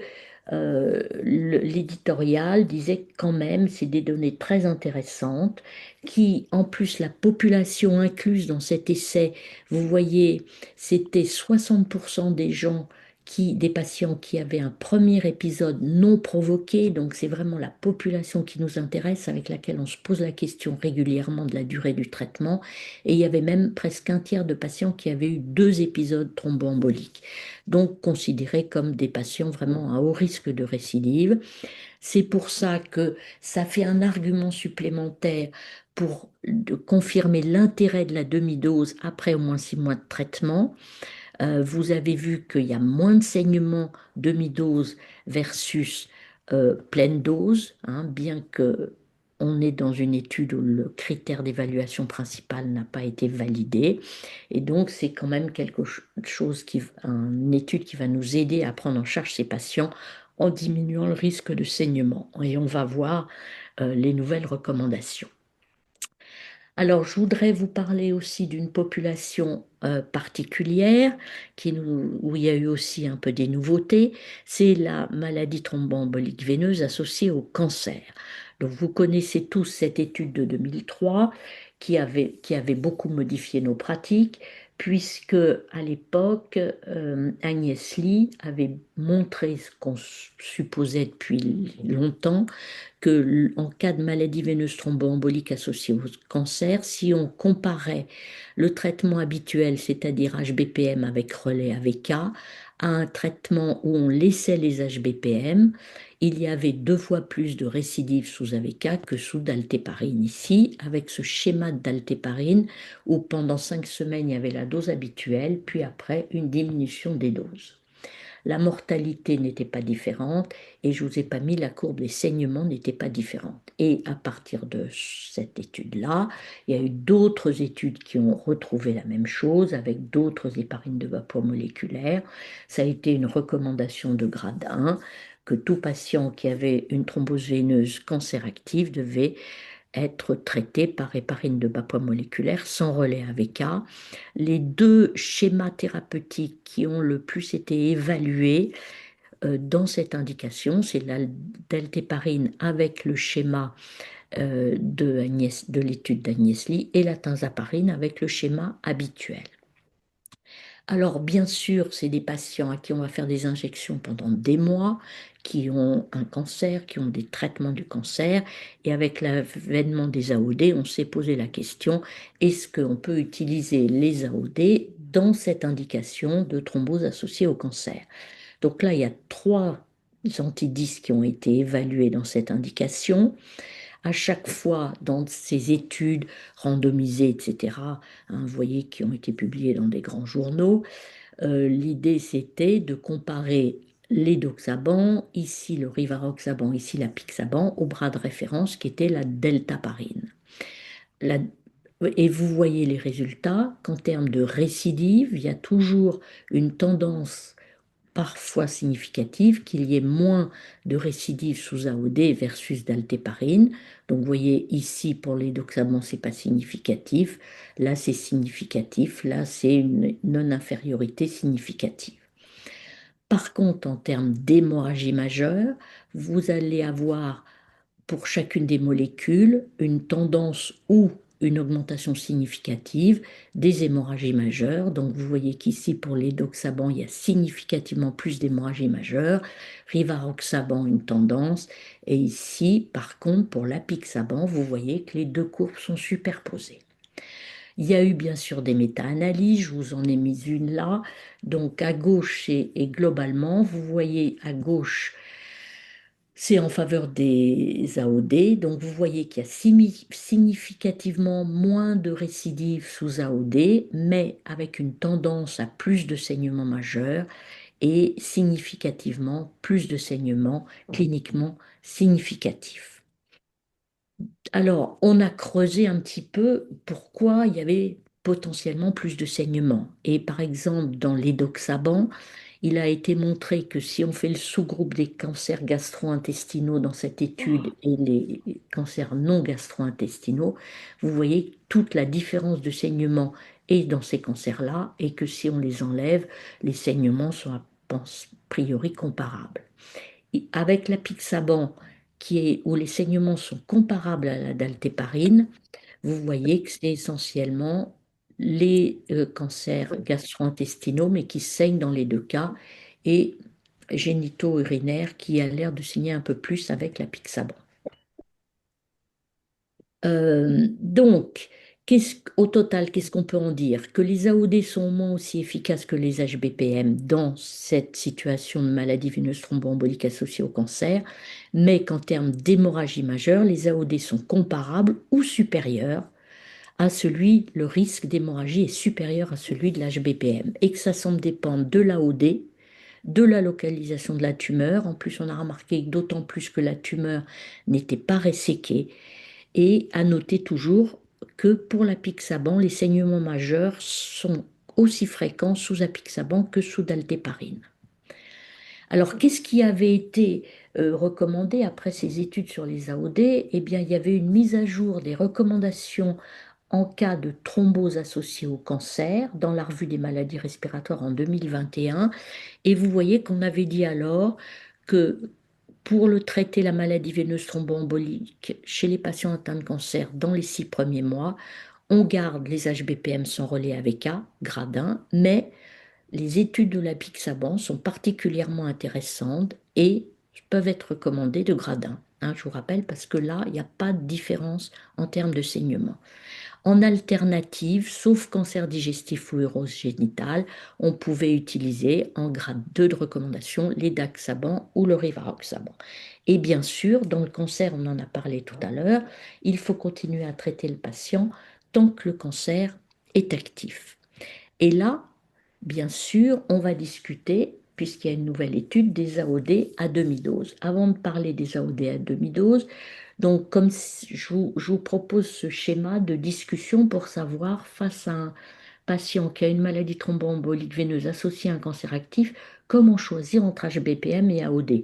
l'éditorial disait que quand même, c'est des données très intéressantes qui, en plus, la population incluse dans cet essai, vous voyez, c'était 60% des patients qui avaient un premier épisode non provoqué, donc c'est vraiment la population qui nous intéresse, avec laquelle on se pose la question régulièrement de la durée du traitement, et il y avait même presque un tiers de patients qui avaient eu 2 épisodes thromboemboliques, donc considérés comme des patients vraiment à haut risque de récidive. C'est pour ça que ça fait un argument supplémentaire pour confirmer l'intérêt de la demi-dose après au moins 6 mois de traitement. Vous avez vu qu'il y a moins de saignements demi-dose versus pleine dose, hein, bien que on est dans une étude où le critère d'évaluation principal n'a pas été validé. Et donc, c'est quand même une étude qui va nous aider à prendre en charge ces patients en diminuant le risque de saignement. Et on va voir les nouvelles recommandations. Alors, je voudrais vous parler aussi d'une population particulière où il y a eu aussi un peu des nouveautés. C'est la maladie thromboembolique veineuse associée au cancer. Donc, vous connaissez tous cette étude de 2003 qui avait beaucoup modifié nos pratiques, puisque à l'époque, Agnès Lee avait montré ce qu'on supposait depuis longtemps, que en cas de maladie veineuse thromboembolique associée au cancer, si on comparait le traitement habituel, c'est-à-dire HBPM avec relais AVK, à un traitement où on laissait les HBPM, il y avait 2 fois plus de récidives sous AVK que sous daltéparine. Ici, avec ce schéma de daltéparine, où pendant 5 semaines, il y avait la dose habituelle, puis après, une diminution des doses. La mortalité n'était pas différente et je ne vous ai pas mis la courbe des saignements n'était pas différente. Et à partir de cette étude-là, il y a eu d'autres études qui ont retrouvé la même chose avec d'autres héparines de vapeur moléculaire. Ça a été une recommandation de grade 1 que tout patient qui avait une thrombose veineuse cancéractive devait être traité par héparine de bas poids moléculaire sans relais AVK. Les 2 schémas thérapeutiques qui ont le plus été évalués dans cette indication, c'est la daltéparine avec le schéma de l'étude d'Agnès Lee et la tinzaparine avec le schéma habituel. Alors, bien sûr, c'est des patients à qui on va faire des injections pendant des mois, qui ont un cancer, qui ont des traitements du cancer. Et avec l'avènement des AOD, on s'est posé la question, est-ce qu'on peut utiliser les AOD dans cette indication de thrombose associée au cancer? Donc là, il y a 3 antidisques qui ont été évalués dans cette indication. À chaque fois, dans ces études randomisées, etc., hein, vous voyez, qui ont été publiées dans des grands journaux, l'idée, c'était de comparer les doxabans, ici le rivaroxaban, ici la pixaban, au bras de référence qui était la deltaparine. La- et vous voyez les résultats qu'en termes de récidive, il y a toujours une tendance parfois significative qu'il y ait moins de récidives sous AOD versus daltéparine. Donc vous voyez ici pour les doxabans, c'est pas significatif. Là, c'est significatif. Là, c'est une non-infériorité significative. Par contre, en termes d'hémorragie majeure, vous allez avoir pour chacune des molécules une tendance ou une augmentation significative des hémorragies majeures. Donc vous voyez qu'ici pour les doxabans, il y a significativement plus d'hémorragies majeures, rivaroxaban une tendance, et ici par contre pour l'apixaban, vous voyez que les 2 courbes sont superposées. Il y a eu bien sûr des méta-analyses, je vous en ai mis une là. Donc à gauche et globalement, vous voyez à gauche c'est en faveur des AOD, donc vous voyez qu'il y a significativement moins de récidives sous AOD, mais avec une tendance à plus de saignements majeurs et significativement plus de saignements cliniquement significatifs. Alors, on a creusé un petit peu pourquoi il y avait potentiellement plus de saignements. Et par exemple, dans l'édoxaban, il a été montré que si on fait le sous-groupe des cancers gastro-intestinaux dans cette étude et les cancers non gastro-intestinaux, vous voyez toute la différence de saignement est dans ces cancers-là et que si on les enlève, les saignements sont a priori comparables. Et avec l'apixaban, où les saignements sont comparables à la daltéparine, vous voyez que c'est essentiellement les cancers gastro-intestinaux, mais qui saignent dans les 2 cas, et génito-urinaires qui a l'air de saigner un peu plus avec la pixaban. Donc, au total, qu'est-ce qu'on peut en dire? Que les AOD sont au moins aussi efficaces que les HBPM dans cette situation de maladie veineuse thromboembolique associée au cancer, mais qu'en termes d'hémorragie majeure, les AOD sont comparables ou supérieurs à celui, le risque d'hémorragie est supérieur à celui de l'HBPM et que ça semble dépendre de l'AOD, de la localisation de la tumeur. En plus, on a remarqué d'autant plus que la tumeur n'était pas resséquée. Et à noter toujours que pour l'apixaban, les saignements majeurs sont aussi fréquents sous apixaban que sous daltéparine. Alors, qu'est-ce qui avait été recommandé après ces études sur les AOD? Eh bien, il y avait une mise à jour des recommandations en cas de thrombose associée au cancer dans la revue des maladies respiratoires en 2021. Et vous voyez qu'on avait dit alors que pour le traiter la maladie veineuse thromboembolique chez les patients atteints de cancer dans les 6 premiers mois, on garde les HBPM sans relais AVK, grade 1, mais les études de la Pixaban sont particulièrement intéressantes et peuvent être recommandées de grade 1. Hein, je vous rappelle, parce que là, il n'y a pas de différence en termes de saignement. En alternative, sauf cancer digestif ou urogénital, on pouvait utiliser en grade 2 de recommandation les daxaban ou le rivaroxaban. Et bien sûr, dans le cancer, on en a parlé tout à l'heure, il faut continuer à traiter le patient tant que le cancer est actif. Et là, bien sûr, on va discuter, puisqu'il y a une nouvelle étude, des AOD à demi-dose. Avant de parler des AOD à demi-dose, donc comme je vous propose ce schéma de discussion pour savoir, face à un patient qui a une maladie thromboembolique veineuse associée à un cancer actif, comment choisir entre HBPM et AOD.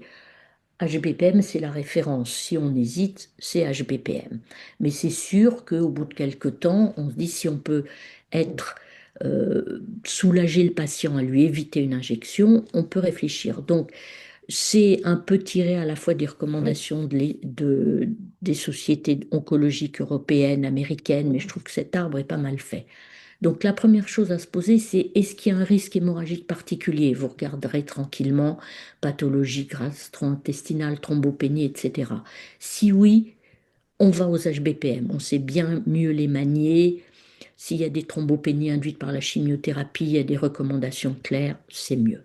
HBPM, c'est la référence. Si on hésite, c'est HBPM. Mais c'est sûr qu'au bout de quelques temps, on se dit si on peut être soulager le patient à lui éviter une injection, on peut réfléchir. Donc, c'est un peu tiré à la fois des recommandations des sociétés oncologiques européennes, américaines, mais je trouve que cet arbre est pas mal fait. Donc la première chose à se poser, c'est est-ce qu'il y a un risque hémorragique particulier? Vous regarderez tranquillement pathologie gastro-intestinale, thrombopénie, etc. Si oui, on va aux HBPM. On sait bien mieux les manier. S'il y a des thrombopénies induites par la chimiothérapie, il y a des recommandations claires, c'est mieux.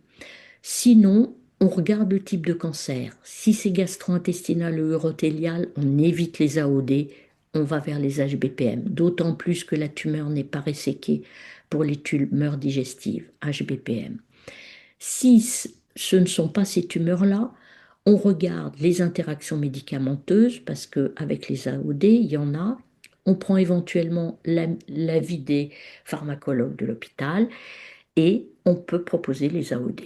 Sinon, on regarde le type de cancer. Si c'est gastro-intestinal ou urothélial, on évite les AOD, on va vers les HBPM. D'autant plus que la tumeur n'est pas resséquée pour les tumeurs digestives, HBPM. Si ce ne sont pas ces tumeurs-là, on regarde les interactions médicamenteuses parce qu'avec les AOD, il y en a. On prend éventuellement l'avis des pharmacologues de l'hôpital et on peut proposer les AOD.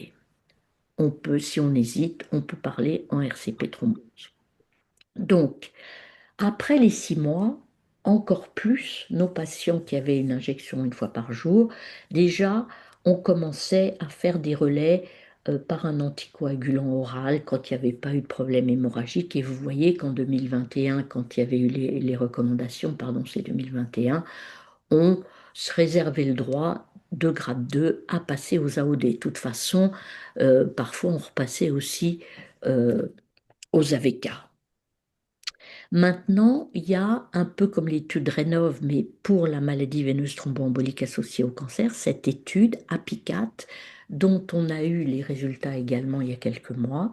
On peut, si on hésite, on peut parler en RCP thrombose. Donc, après les 6 mois, encore plus, nos patients qui avaient une injection une fois par jour, déjà, on commençait à faire des relais par un anticoagulant oral quand il n'y avait pas eu de problème hémorragique. Et vous voyez qu'en 2021, quand il y avait eu les recommandations, pardon, c'est 2021, on se réservait le droit de grade 2 à passer aux AOD. De toute façon, parfois on repassait aussi euh, aux AVK. Maintenant, il y a un peu comme l'étude Rénov, mais pour la maladie veineuse thromboembolique associée au cancer, cette étude APICAT, dont on a eu les résultats également il y a quelques mois,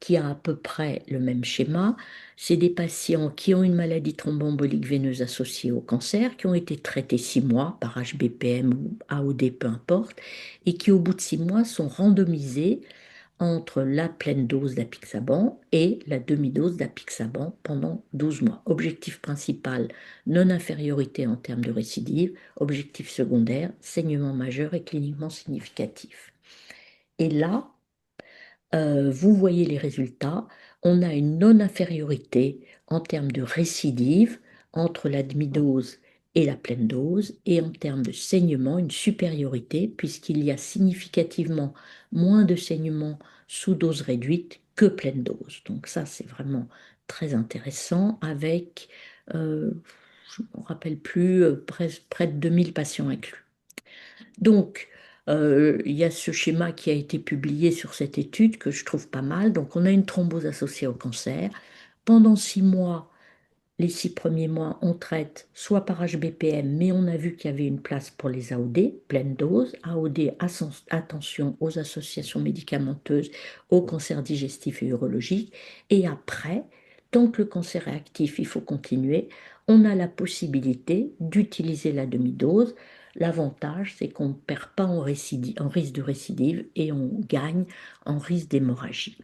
qui a à peu près le même schéma. C'est des patients qui ont une maladie thromboembolique veineuse associée au cancer, qui ont été traités 6 mois par HBPM ou AOD, peu importe, et qui au bout de 6 mois sont randomisés entre la pleine dose d'apixaban et la demi-dose d'apixaban pendant 12 mois. Objectif principal, non-infériorité en termes de récidive. Objectif secondaire, saignement majeur et cliniquement significatif. Et là, vous voyez les résultats. On a une non-infériorité en termes de récidive entre la demi-dose et la pleine dose, et en termes de saignement, une supériorité, puisqu'il y a significativement moins de saignement sous dose réduite que pleine dose. Donc ça, c'est vraiment très intéressant, avec, je ne me rappelle plus, près de 2000 patients inclus. Donc, il y a ce schéma qui a été publié sur cette étude que je trouve pas mal. Donc, on a une thrombose associée au cancer. Pendant 6 mois, les 6 premiers mois, on traite soit par HBPM, mais on a vu qu'il y avait une place pour les AOD, pleine dose. AOD, attention aux associations médicamenteuses, au cancer digestif et urologique. Et après, tant que le cancer est actif, il faut continuer. On a la possibilité d'utiliser la demi-dose. L'avantage, c'est qu'on ne perd pas en risque de récidive et on gagne en risque d'hémorragie.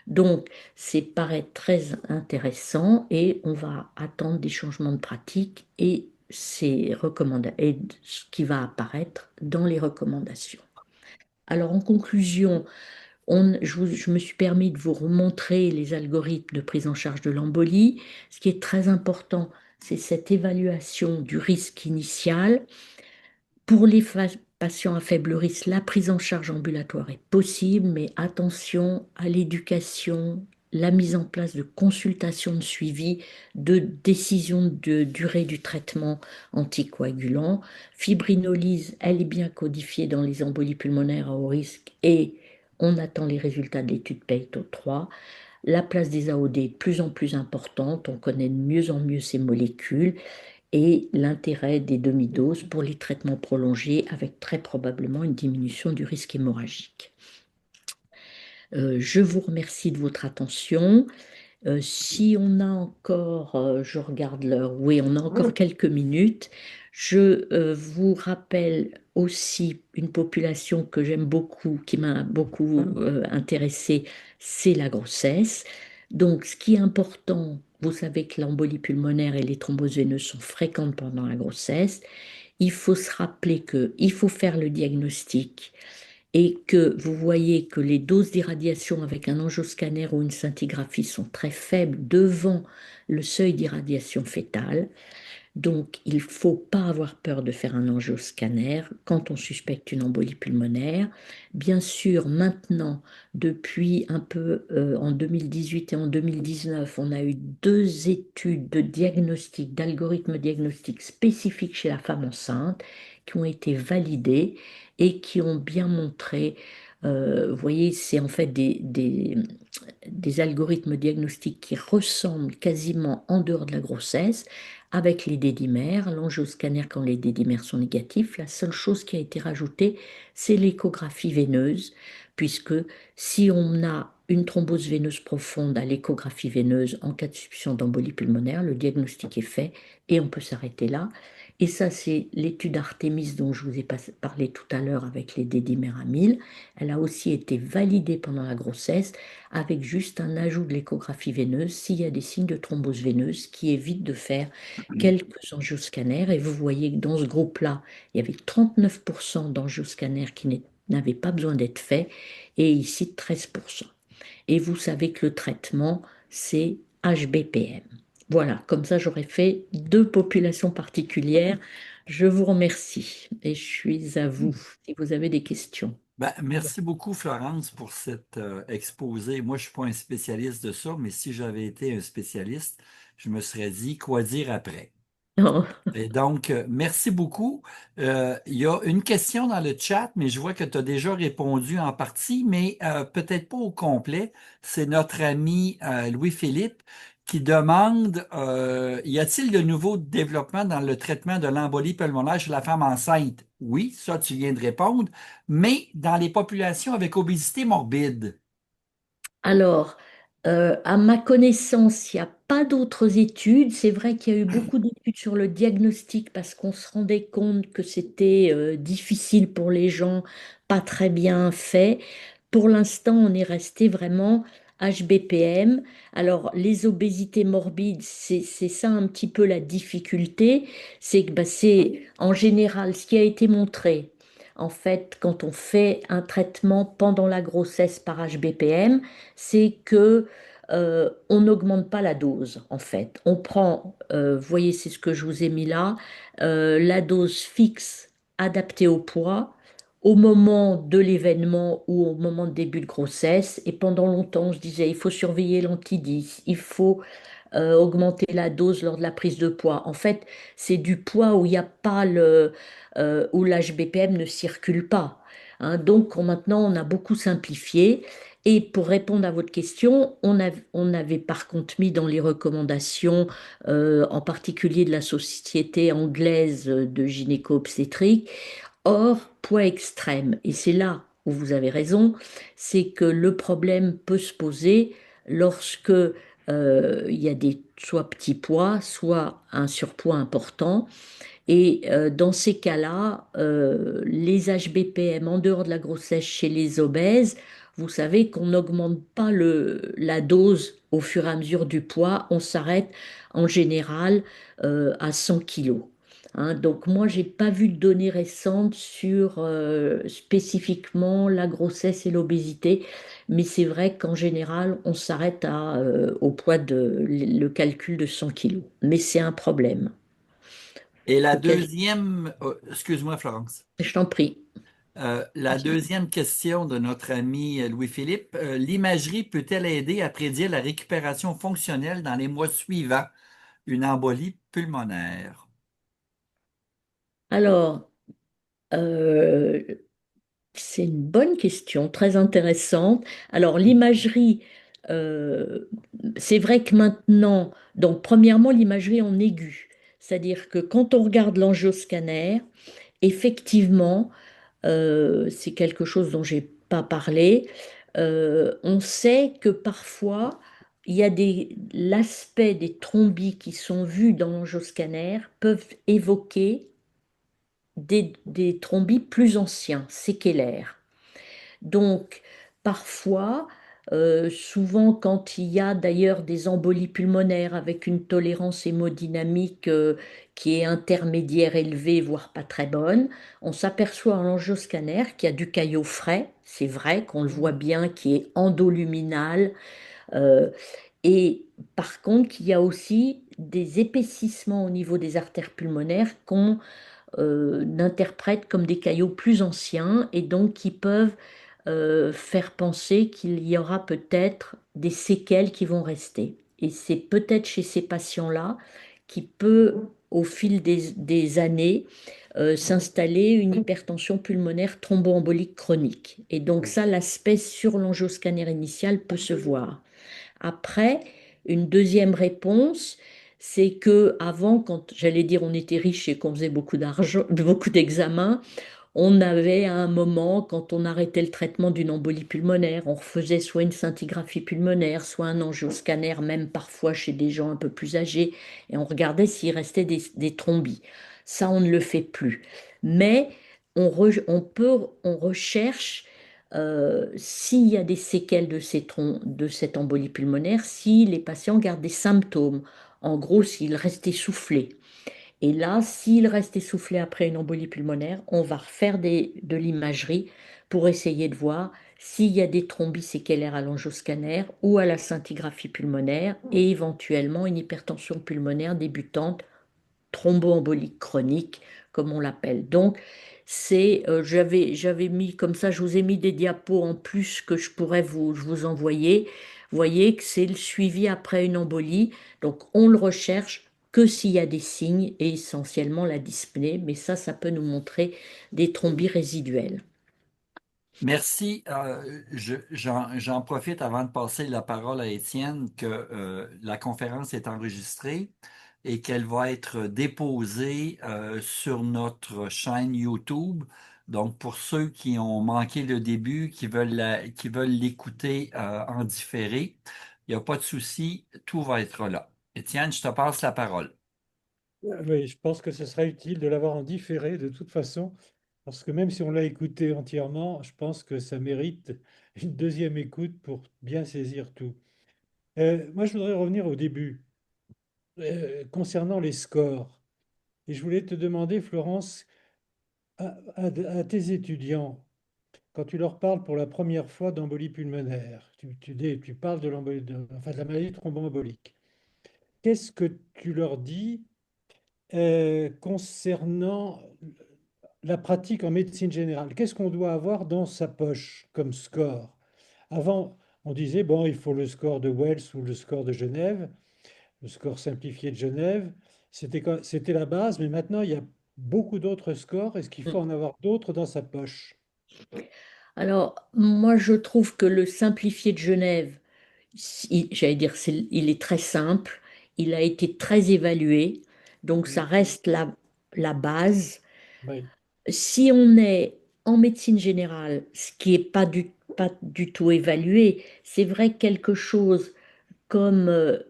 Donc, c'est paraît très intéressant et on va attendre des changements de pratique et et ce qui va apparaître dans les recommandations. Alors, en conclusion, je me suis permis de vous remontrer les algorithmes de prise en charge de l'embolie. Ce qui est très important, c'est cette évaluation du risque initial. Pour les patients à faible risque, la prise en charge ambulatoire est possible, mais attention à l'éducation, la mise en place de consultations de suivi, de décision de durée du traitement anticoagulant. Fibrinolyse, elle est bien codifiée dans les embolies pulmonaires à haut risque et on attend les résultats de l'étude PEITO 3. La place des AOD est de plus en plus importante, on connaît de mieux en mieux ces molécules et l'intérêt des demi-doses pour les traitements prolongés avec très probablement une diminution du risque hémorragique. Je vous remercie de votre attention. Si on a encore, je regarde l'heure, oui, on a encore quelques minutes. Je vous rappelle aussi une population que j'aime beaucoup, qui m'a beaucoup intéressée, c'est la grossesse. Donc, ce qui est important, vous savez que l'embolie pulmonaire et les thromboses veineuses sont fréquentes pendant la grossesse. Il faut se rappeler qu'il faut faire le diagnostic et que vous voyez que les doses d'irradiation avec un angioscanner ou une scintigraphie sont très faibles devant le seuil d'irradiation fétale. Donc, il ne faut pas avoir peur de faire un angioscanner quand on suspecte une embolie pulmonaire. Bien sûr, maintenant, depuis un peu en 2018 et en 2019, on a eu deux études de diagnostic, d'algorithmes diagnostiques spécifiques chez la femme enceinte qui ont été validées et qui ont bien montré, vous voyez, c'est en fait des algorithmes diagnostiques qui ressemblent quasiment en dehors de la grossesse avec les dédimères, l'angioscanner quand les dédimères sont négatifs. La seule chose qui a été rajoutée, c'est l'échographie veineuse, puisque si on a une thrombose veineuse profonde à l'échographie veineuse en cas de suspicion d'embolie pulmonaire, le diagnostic est fait et on peut s'arrêter là. Et ça, c'est l'étude Artemis dont je vous ai parlé tout à l'heure avec les dédiméramyles. Elle a aussi été validée pendant la grossesse avec juste un ajout de l'échographie veineuse s'il y a des signes de thrombose veineuse qui évite de faire quelques angioscanners. Et vous voyez que dans ce groupe-là, il y avait 39% d'angioscanners qui n'avaient pas besoin d'être faits et ici 13%. Et vous savez que le traitement, c'est HBPM. Voilà, comme ça j'aurais fait deux populations particulières. Je vous remercie et je suis à vous si vous avez des questions. Ben, merci beaucoup, Florence, pour cet exposé. Moi, je ne suis pas un spécialiste de ça, mais si j'avais été un spécialiste, je me serais dit quoi dire après. Et donc, merci beaucoup. Il y a une question dans le chat, mais je vois que tu as déjà répondu en partie, mais peut-être pas au complet. C'est notre ami Louis-Philippe qui demande, y a-t-il de nouveaux développements dans le traitement de l'embolie pulmonaire chez la femme enceinte? Oui, ça, tu viens de répondre, mais dans les populations avec obésité morbide. Alors, à ma connaissance, il n'y a pas d'autres études. C'est vrai qu'il y a eu beaucoup d'études sur le diagnostic parce qu'on se rendait compte que c'était difficile pour les gens, pas très bien fait. Pour l'instant, on est resté vraiment HBPM. Alors, les obésités morbides, c'est ça un petit peu la difficulté. C'est que bah, c'est en général ce qui a été montré. En fait, quand on fait un traitement pendant la grossesse par HBPM, c'est que on n'augmente pas la dose en fait. On prend, vous voyez, c'est ce que je vous ai mis là, la dose fixe adaptée au poids au moment de l'événement ou au moment de début de grossesse. Et pendant longtemps, je disais, il faut surveiller l'anti-10, il faut augmenter la dose lors de la prise de poids. En fait, c'est du poids où il n'y a pas où l'HBPM ne circule pas. Hein. Donc maintenant, on a beaucoup simplifié. Et pour répondre à votre question, on avait par contre mis dans les recommandations, en particulier de la Société anglaise de gynéco-obstétrique, hors poids extrême. Et c'est là où vous avez raison, c'est que le problème peut se poser lorsque il y a des soit petits poids, soit un surpoids important. Et dans ces cas-là, les HBPM en dehors de la grossesse chez les obèses, vous savez qu'on n'augmente pas la dose au fur et à mesure du poids, on s'arrête en général à 100 kilos. Hein, donc moi, j'ai pas vu de données récentes sur spécifiquement la grossesse et l'obésité, mais c'est vrai qu'en général, on s'arrête au poids le calcul de 100 kilos. Mais c'est un problème. Et la Auquel deuxième, excuse-moi, Florence. je t'en prie. La deuxième question de notre ami Louis-Philippe, l'imagerie peut-elle aider à prédire la récupération fonctionnelle dans les mois suivants, une embolie pulmonaire? Alors, euh, c'est une bonne question, très intéressante. Alors, l'imagerie, euh, c'est vrai que maintenant, donc premièrement, l'imagerie en aigu. C'est-à-dire que quand on regarde l'angioscanner, effectivement, c'est quelque chose dont j'ai pas parlé. On sait que parfois, il y a l'aspect des thrombis qui sont vus dans l'angioscanner peuvent évoquer des thrombis plus anciens, séquelaires. Donc, parfois, souvent quand il y a d'ailleurs des embolies pulmonaires avec une tolérance hémodynamique qui est intermédiaire élevée, voire pas très bonne, on s'aperçoit en angioscanner qu'il y a du caillot frais, c'est vrai qu'on le voit bien, qui est endoluminal, euh, et par contre qu'il y a aussi des épaississements au niveau des artères pulmonaires qu'on interprète comme des caillots plus anciens et donc qui peuvent faire penser qu'il y aura peut-être des séquelles qui vont rester. Et c'est peut-être chez ces patients-là qui peut, au fil des années, s'installer une hypertension pulmonaire thromboembolique chronique. Et donc ça, l'aspect sur l'angioscanner initial peut se voir. Après, une deuxième réponse, c'est que avant, quand j'allais dire on était riche et qu'on faisait beaucoup d'argent, beaucoup d'examens, on avait à un moment, quand on arrêtait le traitement d'une embolie pulmonaire, on refaisait soit une scintigraphie pulmonaire, soit un angioscanner, même parfois chez des gens un peu plus âgés, et on regardait s'il restait des thrombis. Ça, on ne le fait plus. Mais on recherche s'il y a des séquelles de cette embolie pulmonaire, si les patients gardent des symptômes. En gros, s'ils restent essoufflés. Et là, s'il reste essoufflé après une embolie pulmonaire, on va refaire de l'imagerie pour essayer de voir s'il y a des thrombes séquelaires à l'angioscanner ou à la scintigraphie pulmonaire et éventuellement une hypertension pulmonaire débutante thromboembolique chronique, comme on l'appelle. Donc, j'avais mis comme ça, je vous ai mis des diapos en plus que je pourrais vous envoyer. Vous voyez que c'est le suivi après une embolie. Donc, on le recherche que s'il y a des signes et essentiellement la dyspnée, mais ça peut nous montrer des thrombies résiduelles. Merci. J'en profite avant de passer la parole à Étienne que la conférence est enregistrée et qu'elle va être déposée sur notre chaîne YouTube. Donc, pour ceux qui ont manqué le début, qui veulent l'écouter en différé, il n'y a pas de souci, tout va être là. Étienne, je te passe la parole. Oui, je pense que ce sera utile de l'avoir en différé de toute façon, parce que même si on l'a écouté entièrement, je pense que ça mérite une deuxième écoute pour bien saisir tout. Moi, je voudrais revenir au début, concernant les scores. Et je voulais te demander, Florence, à tes étudiants, quand tu leur parles pour la première fois d'embolie pulmonaire, tu parles de enfin, de la maladie thromboembolique. Qu'est-ce que tu leur dis concernant la pratique en médecine générale? Qu'est-ce qu'on doit avoir dans sa poche comme score? Avant, on disait, bon, il faut le score de Wells ou le score de Genève, le score simplifié de Genève. C'était la base, mais maintenant, il y a beaucoup d'autres scores. Est-ce qu'il faut en avoir d'autres dans sa poche? Alors, moi, je trouve que le simplifié de Genève, j'allais dire, il est très simple, il a été très évalué, donc ça Mm. reste la base. Oui. Si on est en médecine générale, ce qui n'est pas du tout évalué, c'est vrai que quelque chose comme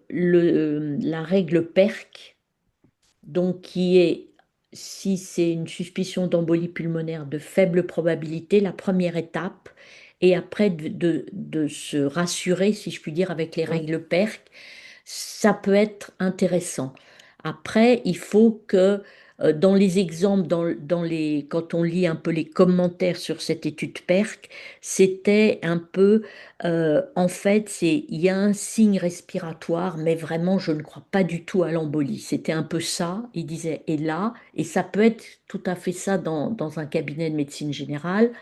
la règle PERC, donc qui est, si c'est une suspicion d'embolie pulmonaire de faible probabilité, la première étape, et après de se rassurer, si je puis dire, avec les règles PERC, ça peut être intéressant. Après, il faut que dans les exemples, quand on lit un peu les commentaires sur cette étude PERC, c'était un peu, en fait, il y a un signe respiratoire, mais vraiment, je ne crois pas du tout à l'embolie. C'était un peu ça, il disait, et là, et ça peut être tout à fait ça dans un cabinet de médecine générale.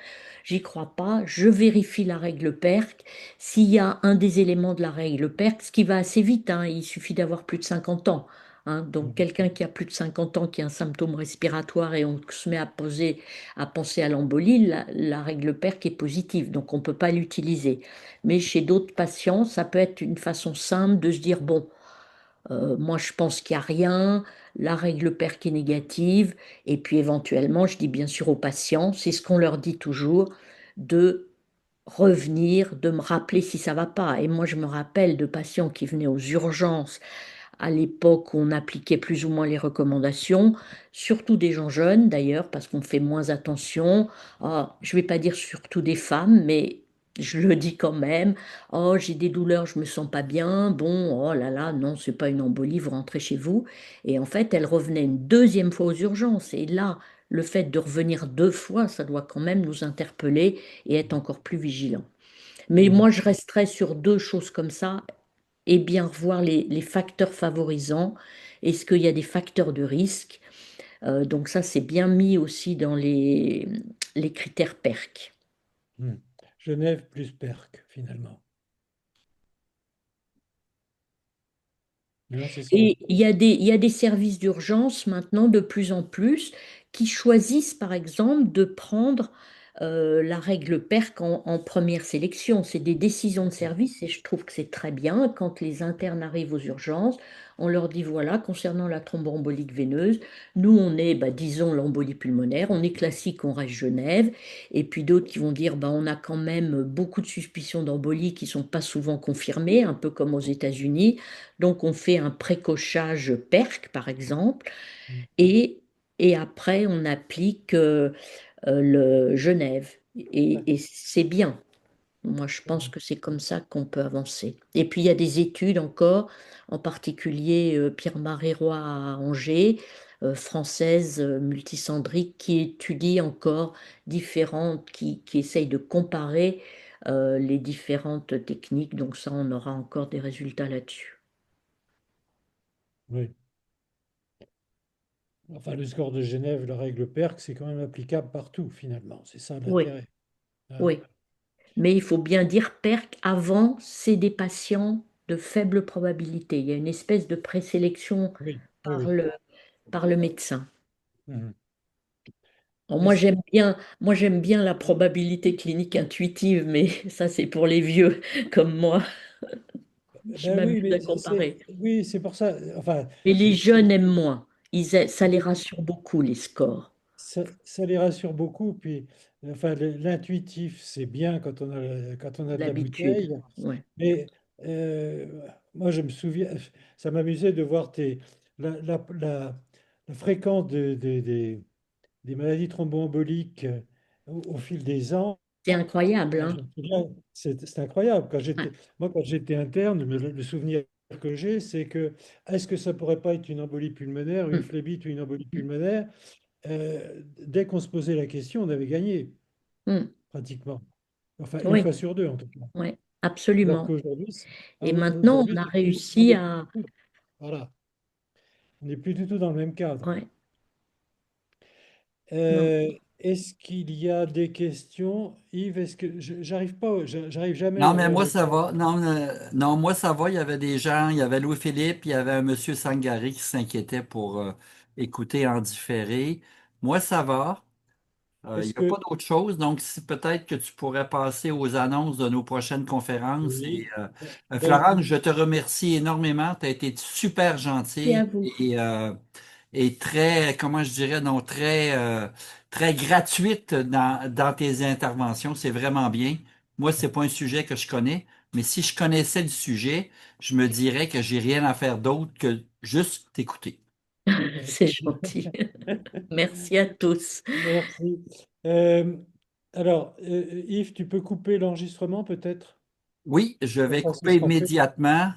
J'y crois pas. Je vérifie la règle PERC. S'il y a un des éléments de la règle PERC, ce qui va assez vite, hein, il suffit d'avoir plus de 50 ans. Hein. Donc Mhm. quelqu'un qui a plus de 50 ans, qui a un symptôme respiratoire et on se met à penser à l'embolie, la règle PERC est positive, donc on ne peut pas l'utiliser. Mais chez d'autres patients, ça peut être une façon simple de se dire, bon, Moi, je pense qu'il n'y a rien. La règle Perk est négative. Et puis éventuellement, je dis bien sûr aux patients, c'est ce qu'on leur dit toujours, de revenir, de me rappeler si ça va pas. Et moi, je me rappelle de patients qui venaient aux urgences à l'époque où on appliquait plus ou moins les recommandations, surtout des gens jeunes d'ailleurs, parce qu'on fait moins attention. Ah, je ne vais pas dire surtout des femmes, mais je le dis quand même. Oh, j'ai des douleurs, je me sens pas bien. Bon, oh là là, non, c'est pas une embolie, vous rentrez chez vous. Et en fait, elle revenait une deuxième fois aux urgences. Et là, le fait de revenir deux fois, ça doit quand même nous interpeller et être encore plus vigilant. Mais Mhm. moi, je resterai sur deux choses comme ça et bien revoir les facteurs favorisants. Est-ce qu'il y a des facteurs de risque? Donc ça, c'est bien mis aussi dans les critères PERC. Mhm. Genève plus Perc, finalement. Non, c'est ça. Et il y a des services d'urgence maintenant de plus en plus qui choisissent par exemple de prendre la règle PERC en première sélection. C'est des décisions de service et je trouve que c'est très bien. Quand les internes arrivent aux urgences, on leur dit voilà, concernant la thromboembolique veineuse, nous on est, bah, disons, l'embolie pulmonaire, on est classique, on reste Genève. Et puis d'autres qui vont dire bah, on a quand même beaucoup de suspicions d'embolie qui ne sont pas souvent confirmées, un peu comme aux États-Unis. Donc, on fait un précochage PERC, par exemple, Mhm. et, et après, on applique le Genève. Et c'est bien. Moi, je pense que c'est comme ça qu'on peut avancer. Et puis, il y a des études encore, en particulier Pierre Maréroy à Angers, française multicentrique, qui étudie encore différentes, qui essaye de comparer les différentes techniques. Donc ça, on aura encore des résultats là-dessus. Oui. Enfin, le score de Genève, la règle PERC, c'est quand même applicable partout, finalement. C'est ça Oui, l'intérêt. Hein. oui. Mais il faut bien dire PERC avant, c'est des patients de faible probabilité. Il y a une espèce de présélection Oui, oui, par oui. par le médecin. Mhm. Alors, Est-ce- moi j'aime bien la probabilité clinique intuitive, mais ça c'est pour les vieux comme moi. Je Ben oui, m'amuse à mais comparer. oui, c'est pour ça. Enfin, Mais les c'est- jeunes aiment moins. Ça les rassure beaucoup, les scores. ça les rassure beaucoup. Puis, enfin, l'intuitif, c'est bien quand on a de la L'habitude. bouteille. Ouais. Mais moi, je me souviens, ça m'amusait de voir la fréquence des maladies thromboemboliques au fil des ans. C'est incroyable, Moi, hein? je me souviens, c'est incroyable. Ouais. Moi, quand j'étais interne, le souvenir que j'ai, c'est que est-ce que ça pourrait pas être une embolie pulmonaire, une Mm, phlébite ou une embolie mm, pulmonaire? Dès qu'on se posait la question, on avait gagné, mm. pratiquement. Enfin, une Oui, fois sur deux, en tout cas. oui, Alors absolument. qu'aujourd'hui, Et maintenant, on a on réussi n'est plus à... du tout, voilà, on n'est plus du tout dans le même cadre. Ouais, non. Est-ce qu'il y a des questions? Yves, est-ce que j'arrive pas, j'arrive jamais Non, à mais voir moi, le ça chat. va. Non, non, moi, ça va. Il y avait des gens, il y avait Louis-Philippe, il y avait un monsieur Sangari qui s'inquiétait pour écouter en différé. Moi, ça va. Il Est-ce n'y a pas que d'autre chose. Donc, peut-être que tu pourrais passer aux annonces de nos prochaines conférences. Et, oui, Florence, ben, je te remercie énormément. Tu as été super Et à gentil vous. et très, comment je dirais, non, très gratuite dans tes interventions. C'est vraiment bien. Moi, c'est pas un sujet que je connais, mais si je connaissais le sujet, je me dirais que j'ai rien à faire d'autre que juste t'écouter. C'est gentil. Merci à tous. merci. Yves, tu peux couper l'enregistrement peut-être? Oui, je Comme vais ça, ce couper sera fait. immédiatement.